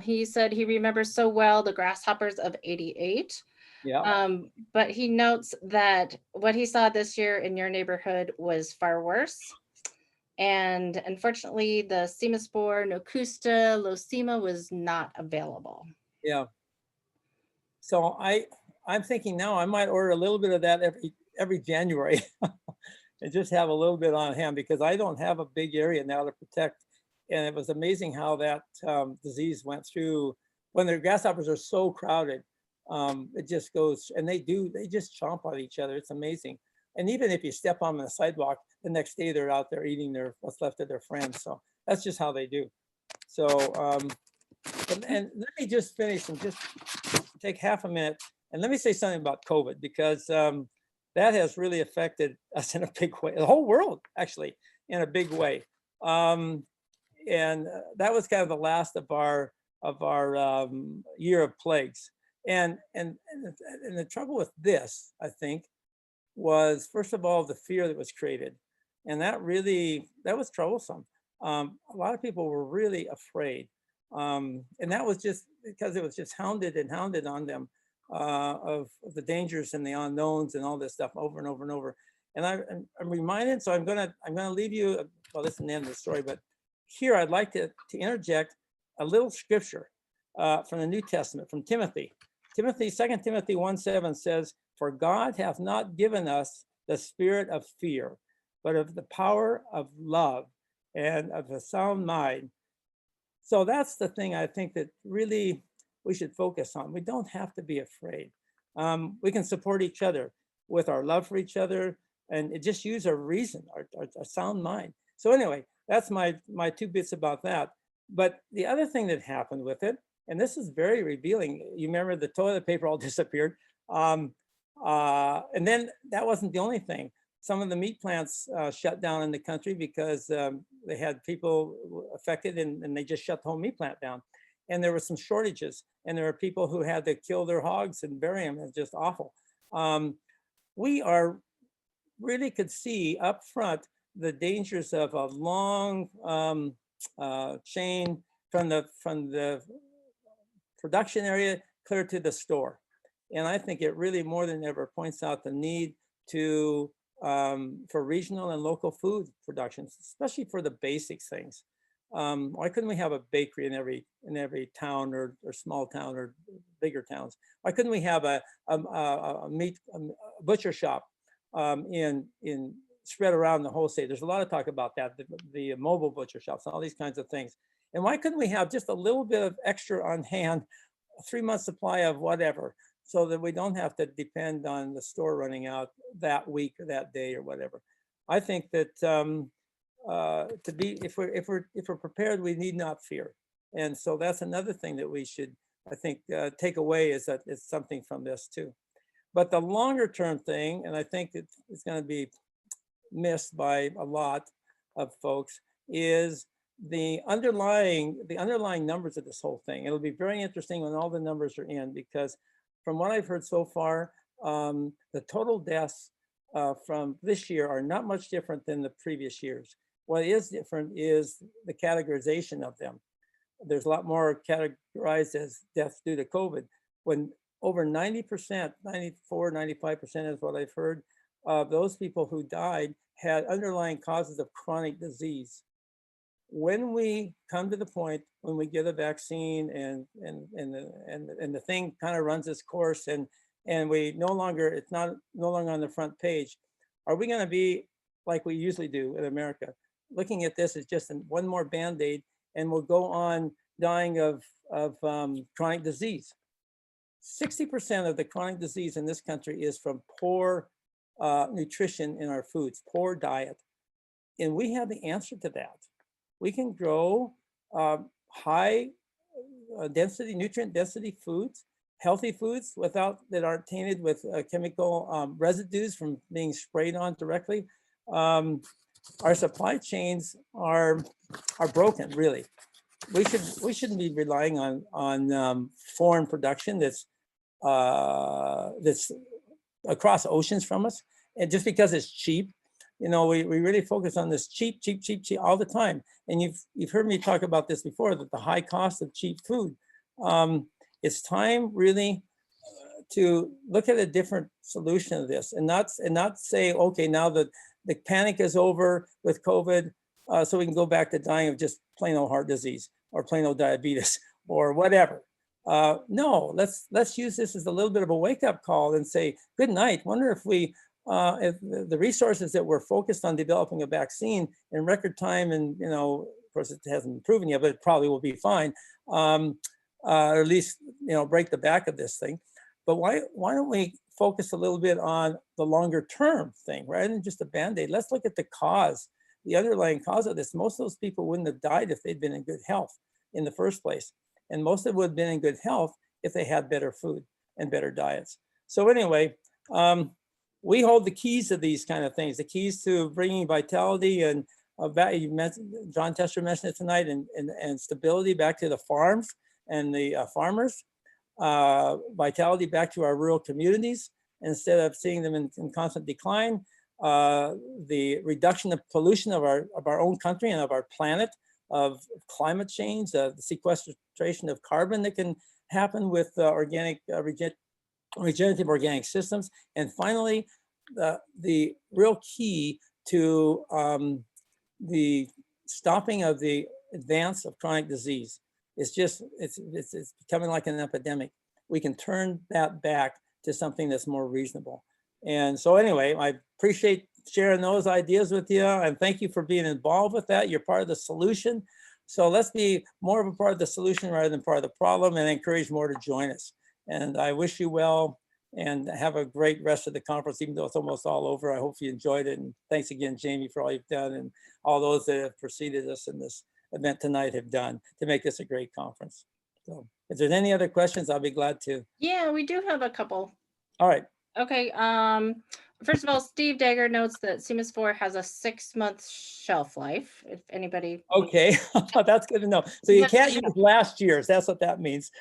He said he remembers so well the grasshoppers of '88. Yeah. But he notes that what he saw this year in your neighborhood was far worse. And unfortunately, the Semaspore Nocusta locema was not available. Yeah. So I'm thinking now I might order a little bit of that every January and just have a little bit on hand, because I don't have a big area now to protect. And it was amazing how that disease went through. When the grasshoppers are so crowded, it just goes, and they just chomp on each other. It's amazing. And even if you step on the sidewalk, the next day they're out there eating what's left of their friends. So that's just how they do. So, and let me just finish and just take half a minute. And let me say something about COVID, because that has really affected us in a big way, the whole world actually, in a big way. And that was kind of the last of our year of plagues. And the trouble with this, I think, was first of all the fear that was created, and that was troublesome. A lot of people were really afraid, and that was just because it was just hounded on them of the dangers and the unknowns and all this stuff over and over and over. And I'm reminded, so I'm gonna leave you. Well, this is the end of the story, but here I'd like to interject a little scripture from the New Testament, from Timothy. 2 Timothy 1:7 says, "For God hath not given us the spirit of fear, but of the power of love and of a sound mind." So that's the thing I think that really we should focus on. We don't have to be afraid. We can support each other with our love for each other, and just use our reason, our sound mind. So anyway, that's my 2 bits about that. But the other thing that happened with it, and this is very revealing, you remember the toilet paper all disappeared. And then that wasn't the only thing. Some of the meat plants shut down in the country because they had people affected, and they just shut the whole meat plant down. And there were some shortages, and there were people who had to kill their hogs and bury them. It's just awful. We are really could see up front the dangers of a long chain from the production area clear to the store. And I think it really more than ever points out the need to for regional and local food productions, especially for the basic things. Why couldn't we have a bakery in every town or small town or bigger towns? Why couldn't we have a butcher shop in spread around the whole state? There's a lot of talk about that, the mobile butcher shops, all these kinds of things. And why couldn't we have just a little bit of extra on hand, a 3-month supply of whatever, so that we don't have to depend on the store running out that week or that day or whatever? I think that if we're prepared, we need not fear. And so that's another thing that we should, I think, take away, is that it's something from this too. But the longer term thing, and I think it's going to be missed by a lot of folks, is the underlying numbers of this whole thing. It'll be very interesting when all the numbers are in, because from what I've heard so far, the total deaths from this year are not much different than the previous years. What is different is the categorization of them. There's a lot more categorized as deaths due to COVID, when over 90%, 94, 95% is what I've heard, of those people who died had underlying causes of chronic disease. When we come to the point when we get a vaccine and the thing kind of runs its course, and we no longer on the front page, are we going to be like we usually do in America, looking at this as just one more Band-Aid, and we'll go on dying of chronic disease? 60% of the chronic disease in this country is from poor nutrition in our foods, poor diet. And we have the answer to that. We can grow high density, nutrient density foods, healthy foods that aren't tainted with chemical residues from being sprayed on directly. Our supply chains are broken, really. We shouldn't be relying on foreign production that's across oceans from us, and just because it's cheap. You know, we really focus on this cheap all the time. And you've heard me talk about this before, that the high cost of cheap food. It's time really to look at a different solution of this, and not say, okay, now that the panic is over with COVID, so we can go back to dying of just plain old heart disease or plain old diabetes or whatever. No, let's use this as a little bit of a wake-up call and say, good night. Wonder if if the resources that we're focused on developing a vaccine in record time, and of course it hasn't been proven yet, but it probably will be fine, or at least break the back of this thing. But why don't we focus a little bit on the longer term thing rather than just a Band-Aid? Let's look at the cause, the underlying cause of this. Most of those people wouldn't have died if they'd been in good health in the first place, and most of them would have been in good health if they had better food and better diets. So anyway, we hold the keys to these kind of things, the keys to bringing vitality and you mentioned, John Tester mentioned it tonight, and stability back to the farms and the farmers, vitality back to our rural communities instead of seeing them in constant decline, the reduction of pollution of our own country and of our planet, of climate change, the sequestration of carbon that can happen with organic regenerative organic systems, and finally, the real key to the stopping of the advance of chronic disease. It's becoming like an epidemic. We can turn that back to something that's more reasonable. And so anyway, I appreciate sharing those ideas with you, and thank you for being involved with that. You're part of the solution. So let's be more of a part of the solution rather than part of the problem, and encourage more to join us. And I wish you well, and have a great rest of the conference, even though it's almost all over. I hope you enjoyed it. And thanks again, Jamie, for all you've done, and all those that have preceded us in this event tonight have done to make this a great conference. So if there's any other questions, I'll be glad to. Yeah, we do have a couple. All right. Okay. First of all, Steve Dagger notes that CMIS 4 has a 6-month shelf life. If anybody. Okay, that's good to know. So you can't use last year's. That's what that means.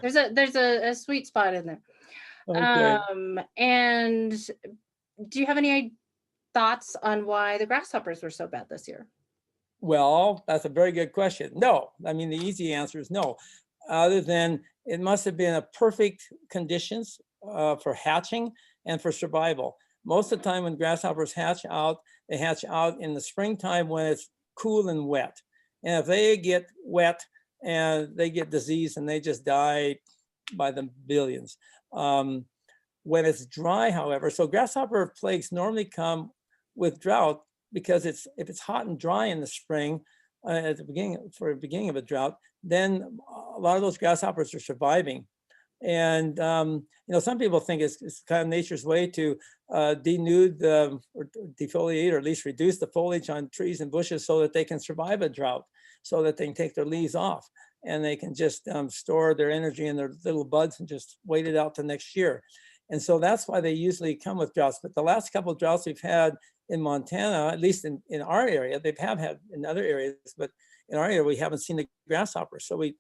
There's a sweet spot in there. Okay. And do you have any thoughts on why the grasshoppers were so bad this year? Well, that's a very good question. No, I mean, the easy answer is no, other than it must have been a perfect conditions for hatching and for survival. Most of the time when grasshoppers hatch out, they hatch out in the springtime when it's cool and wet. And if they get wet and they get disease and they just die by the billions. When it's dry, however, so grasshopper plagues normally come with drought, because if it's hot and dry in the spring, at the beginning of a drought, then a lot of those grasshoppers are surviving. And some people think it's kind of nature's way to denude or defoliate, or at least reduce the foliage on trees and bushes so that they can survive a drought, so that they can take their leaves off and they can just store their energy in their little buds and just wait it out to next year. And so that's why they usually come with droughts. But the last couple of droughts we've had in Montana, at least in our area, they have had in other areas, but in our area, we haven't seen the grasshoppers. So we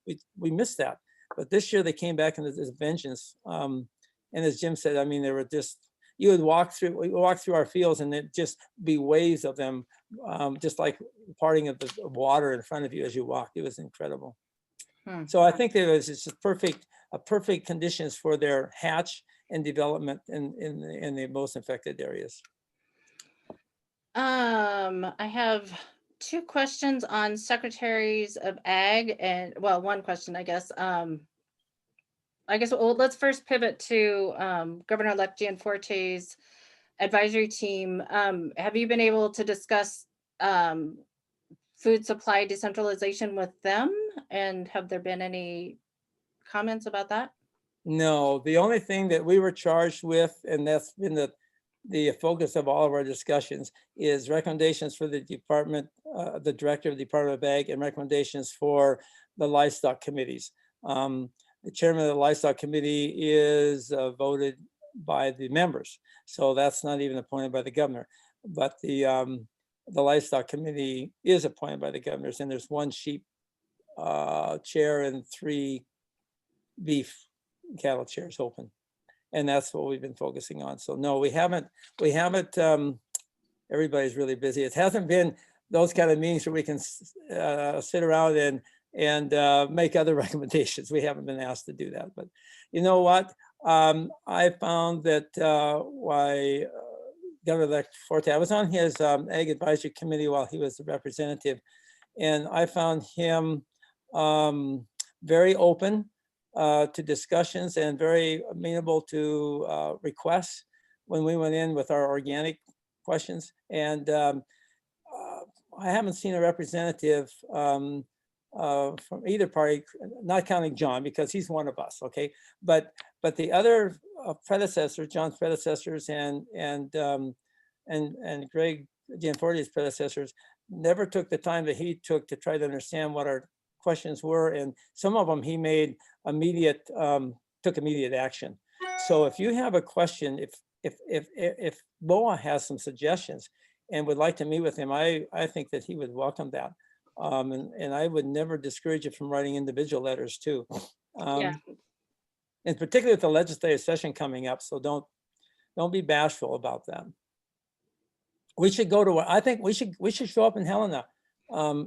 missed that. But this year they came back in this vengeance. And as Jim said, I mean, they were just, we would walk through our fields and it'd just be waves of them, just like parting of the water in front of you as you walk. It was incredible. So I think that it's just perfect conditions for their hatch and development in the most affected areas. I have 2 questions on secretaries of ag, and well, one question, I guess. Well, let's first pivot to Governor-elect Gianforte's advisory team. Have you been able to discuss food supply decentralization with them? And have there been any comments about that? No, the only thing that we were charged with, and that's been the focus of all of our discussions, is recommendations for the department, the director of the Department of Ag, and recommendations for the livestock committees. The chairman of the livestock committee is voted by the members, so that's not even appointed by the governor. But the livestock committee is appointed by the governors, and there's 1 sheep chair and 3 beef cattle chairs open. And that's what we've been focusing on. So no, we haven't, everybody's really busy. It hasn't been those kind of meetings where we can sit around and make other recommendations. We haven't been asked to do that. But you know what? I found that why Governor-elect Forte, I was on his Ag Advisory Committee while he was the representative, and I found him very open to discussions and very amenable to requests when we went in with our organic questions. And I haven't seen a representative from either party, not counting John, because he's one of us, okay? But the other predecessors, John's predecessors and Greg Gianforte's predecessors, never took the time that he took to try to understand what our questions were, and some of them he made took immediate action. So if you have a question, if BOA has some suggestions, and would like to meet with him, I think that he would welcome that. And I would never discourage you from writing individual letters too. Yeah. And particularly with the legislative session coming up. So don't be bashful about that. We should go to, I think we should show up in Helena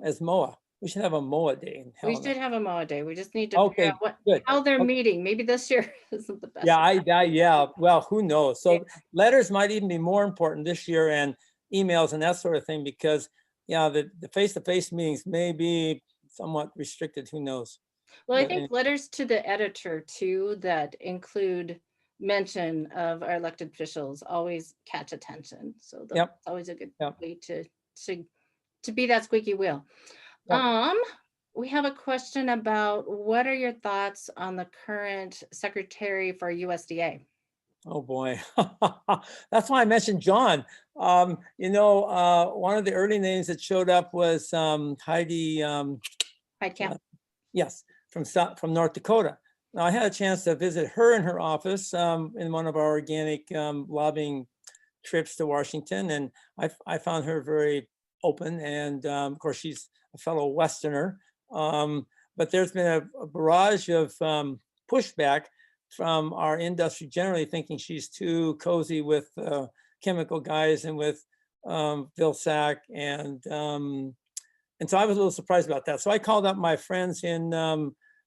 as MOA. We should have a MOA day in We Helena. should have a MOA day. We just need to figure Okay, out good. how they're Okay. meeting. Maybe this year isn't the best. Yeah, yeah. Well, who knows? So letters might even be more important this year, and emails and that sort of thing, because the face-to-face meetings may be somewhat restricted. Who knows? Well, I But think letters to the editor too that include mention of our elected officials always catch attention. So that's always a good way to be that squeaky wheel. Yep. We have a question about what are your thoughts on the current secretary for USDA? Oh boy, that's why I mentioned John. One of the early names that showed up was Heidi. Heidkamp. Yes, from North Dakota. Now I had a chance to visit her in her office in one of our organic lobbying trips to Washington, and I found her very open, and of course she's a fellow Westerner. But there's been a barrage of pushback from our industry generally, thinking she's too cozy with chemical guys and with Vilsack, and so I was a little surprised about that. So I called up my friends in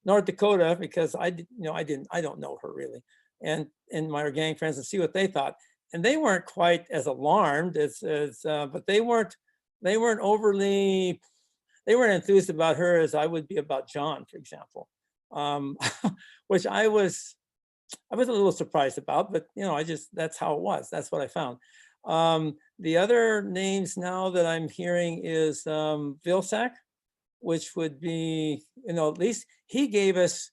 North Dakota, because I don't know her really, and my organic friends, and see what they thought. And they weren't quite as alarmed but they weren't enthused about her as I would be about John, for example, which I was a little surprised about, but that's how it was. That's what I found. The other names now that I'm hearing is Vilsack, which would be, at least he gave us,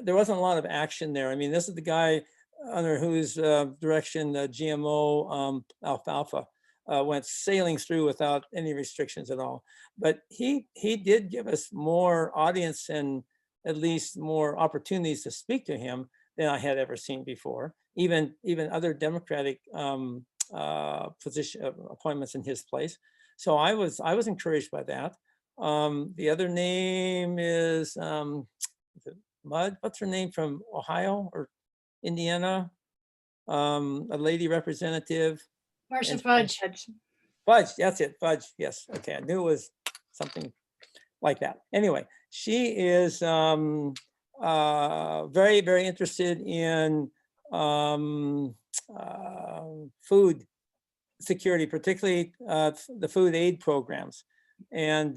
there wasn't a lot of action there. I mean, this is the guy under whose direction GMO alfalfa went sailing through without any restrictions at all. But he did give us more audience and at least more opportunities to speak to him than I had ever seen before. Even other Democratic position appointments in his place. So I was encouraged by that. The other name is Mudd. What's her name, from Ohio or Indiana? A lady representative. Marcia Fudge. Fudge, that's it. Fudge. Yes. Okay, I knew it was something like that. Anyway, she is very, very interested in food security, particularly the food aid programs. And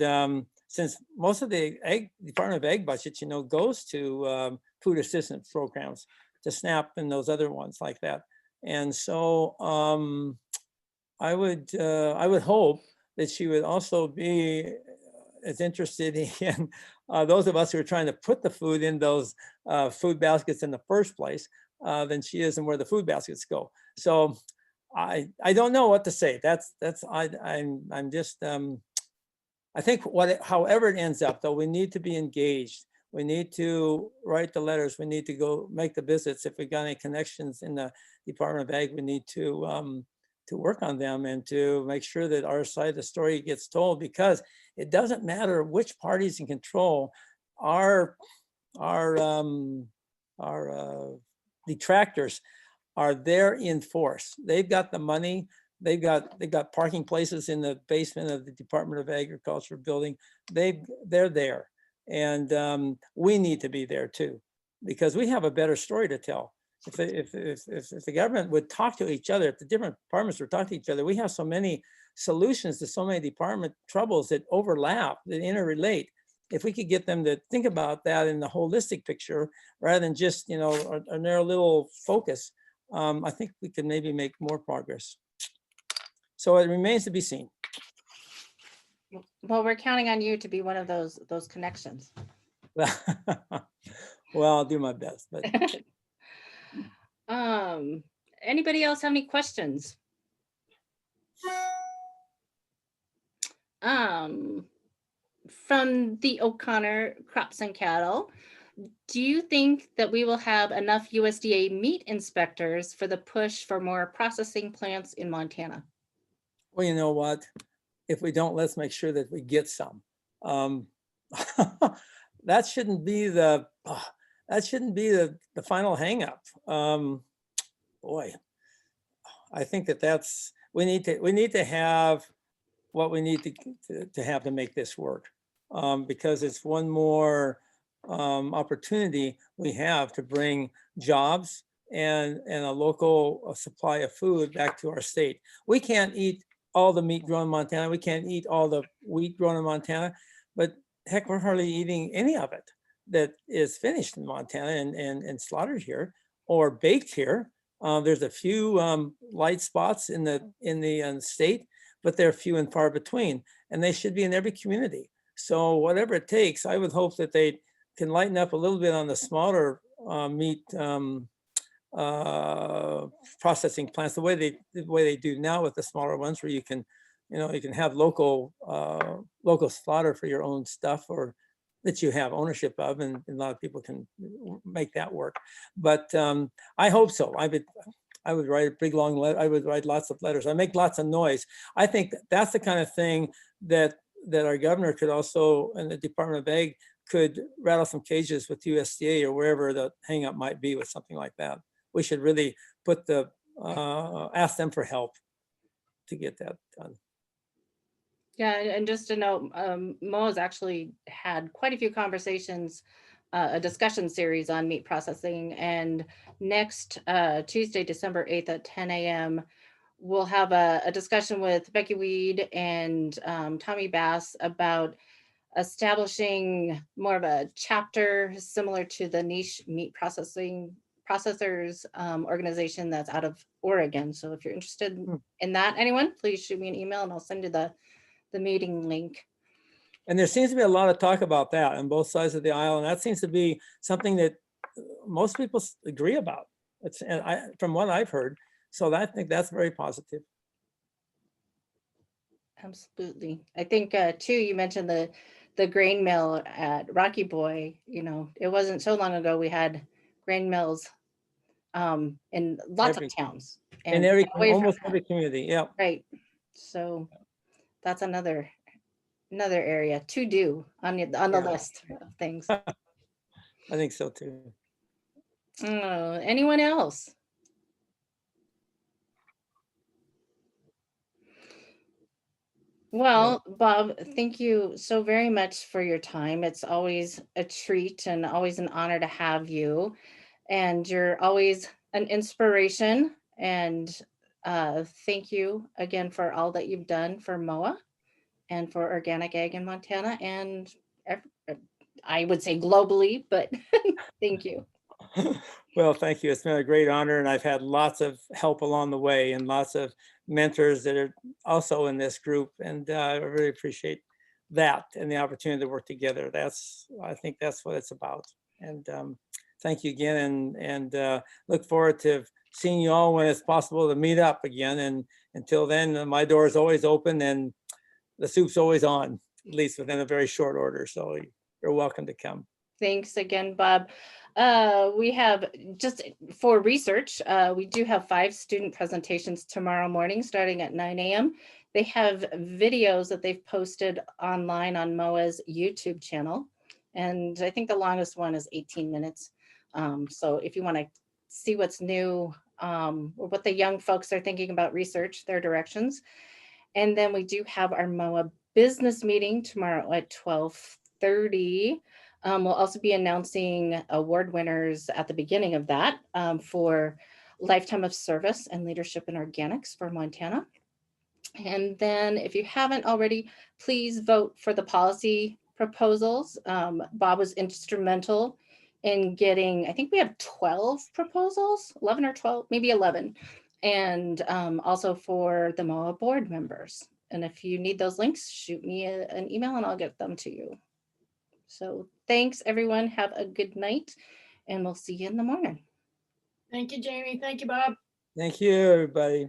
since most of the Department of Ag budget, goes to food assistance programs, to SNAP and those other ones like that. And so I would hope that she would also be as interested in those of us who are trying to put the food in those food baskets in the first place than she is in where the food baskets go. So I don't know what to say. I'm just I think however it ends up, though, we need to be engaged. We need to write the letters. We need to go make the visits. If we got any connections in the Department of Ag, we need to work on them and to make sure that our side of the story gets told, because it doesn't matter which party's in control. Our detractors are there in force. They've got the money. They've got parking places in the basement of the Department of Agriculture building. They're there, and we need to be there too, because we have a better story to tell. If the government would talk to each other, if the different departments would talk to each other, we have so many solutions to so many department troubles that overlap, that interrelate. If we could get them to think about that in the holistic picture, rather than just a narrow little focus, I think we could maybe make more progress. So it remains to be seen. Well, we're counting on you to be one of those connections. Well, I'll do my best. But anybody else have any questions? From the O'Connor Crops and Cattle, do you think that we will have enough USDA meat inspectors for the push for more processing plants in Montana? Well, you know what? If we don't, let's make sure that we get some. That shouldn't be the final hang up. Boy, I think we need to have what we need to have to make this work, because it's one more opportunity we have to bring jobs and a local supply of food back to our state. We can't eat all the meat grown in Montana. We can't eat all the wheat grown in Montana, but heck, we're hardly eating any of it that is finished in Montana and slaughtered here or baked here. There's a few light spots in the state, but they're few and far between, and they should be in every community. So whatever it takes, I would hope that they can lighten up a little bit on the smaller meat processing plants, the way they do now with the smaller ones, where you can have local slaughter for your own stuff, or that you have ownership of, and a lot of people can make that work. But I hope so. I would write a big long letter. I would write lots of letters. I make lots of noise. I think that's the kind of thing that our governor could also, and the Department of Ag could rattle some cages with USDA or wherever the hang up might be with something like that. We should really ask them for help to get that done. Yeah, and just to note, Mo's actually had quite a few conversations, a discussion series on meat processing, and next Tuesday, December 8th at 10 a.m., we'll have a discussion with Becky Weed and Tommy Bass about establishing more of a chapter similar to the niche meat processors organization that's out of Oregon. So if you're interested in that, anyone, please shoot me an email and I'll send you the meeting link. And there seems to be a lot of talk about that on both sides of the aisle, and that seems to be something that most people agree about. From what I've heard. So I think that's very positive. Absolutely. I think too, you mentioned the grain mill at Rocky Boy. It wasn't so long ago we had grain mills in lots of towns. And almost every community, yeah. Right. So that's another area to do on the list of things. I think so too. Anyone else? Well, Bob, thank you so very much for your time. It's always a treat and always an honor to have you. And you're always an inspiration. And thank you again for all that you've done for MOA and for organic ag in Montana, and I would say globally, but thank you. Well, thank you. It's been a great honor, and I've had lots of help along the way and lots of mentors that are also in this group, and I really appreciate that and the opportunity to work together. I think that's what it's about. And thank you again, and look forward to seeing you all when it's possible to meet up again. And until then, my door is always open and the soup's always on, at least within a very short order. So you're welcome to come. Thanks again, Bob. We have, just for research, we do have 5 student presentations tomorrow morning starting at 9 a.m. They have videos that they've posted online on MOA's YouTube channel. And I think the longest one is 18 minutes. So if you want to see what's new or what the young folks are thinking about research, their directions. And then we do have our MOA business meeting tomorrow at 12:30. We'll also be announcing award winners at the beginning of that for Lifetime of Service and Leadership in Organics for Montana. And then if you haven't already, please vote for the policy proposals. Bob was instrumental in getting, I think we have 12 proposals, 11 or 12, maybe 11. And also for the MOA board members. And if you need those links, shoot me an email and I'll get them to you. So thanks, everyone. Have a good night, and we'll see you in the morning. Thank you, Jamie. Thank you, Bob. Thank you, everybody.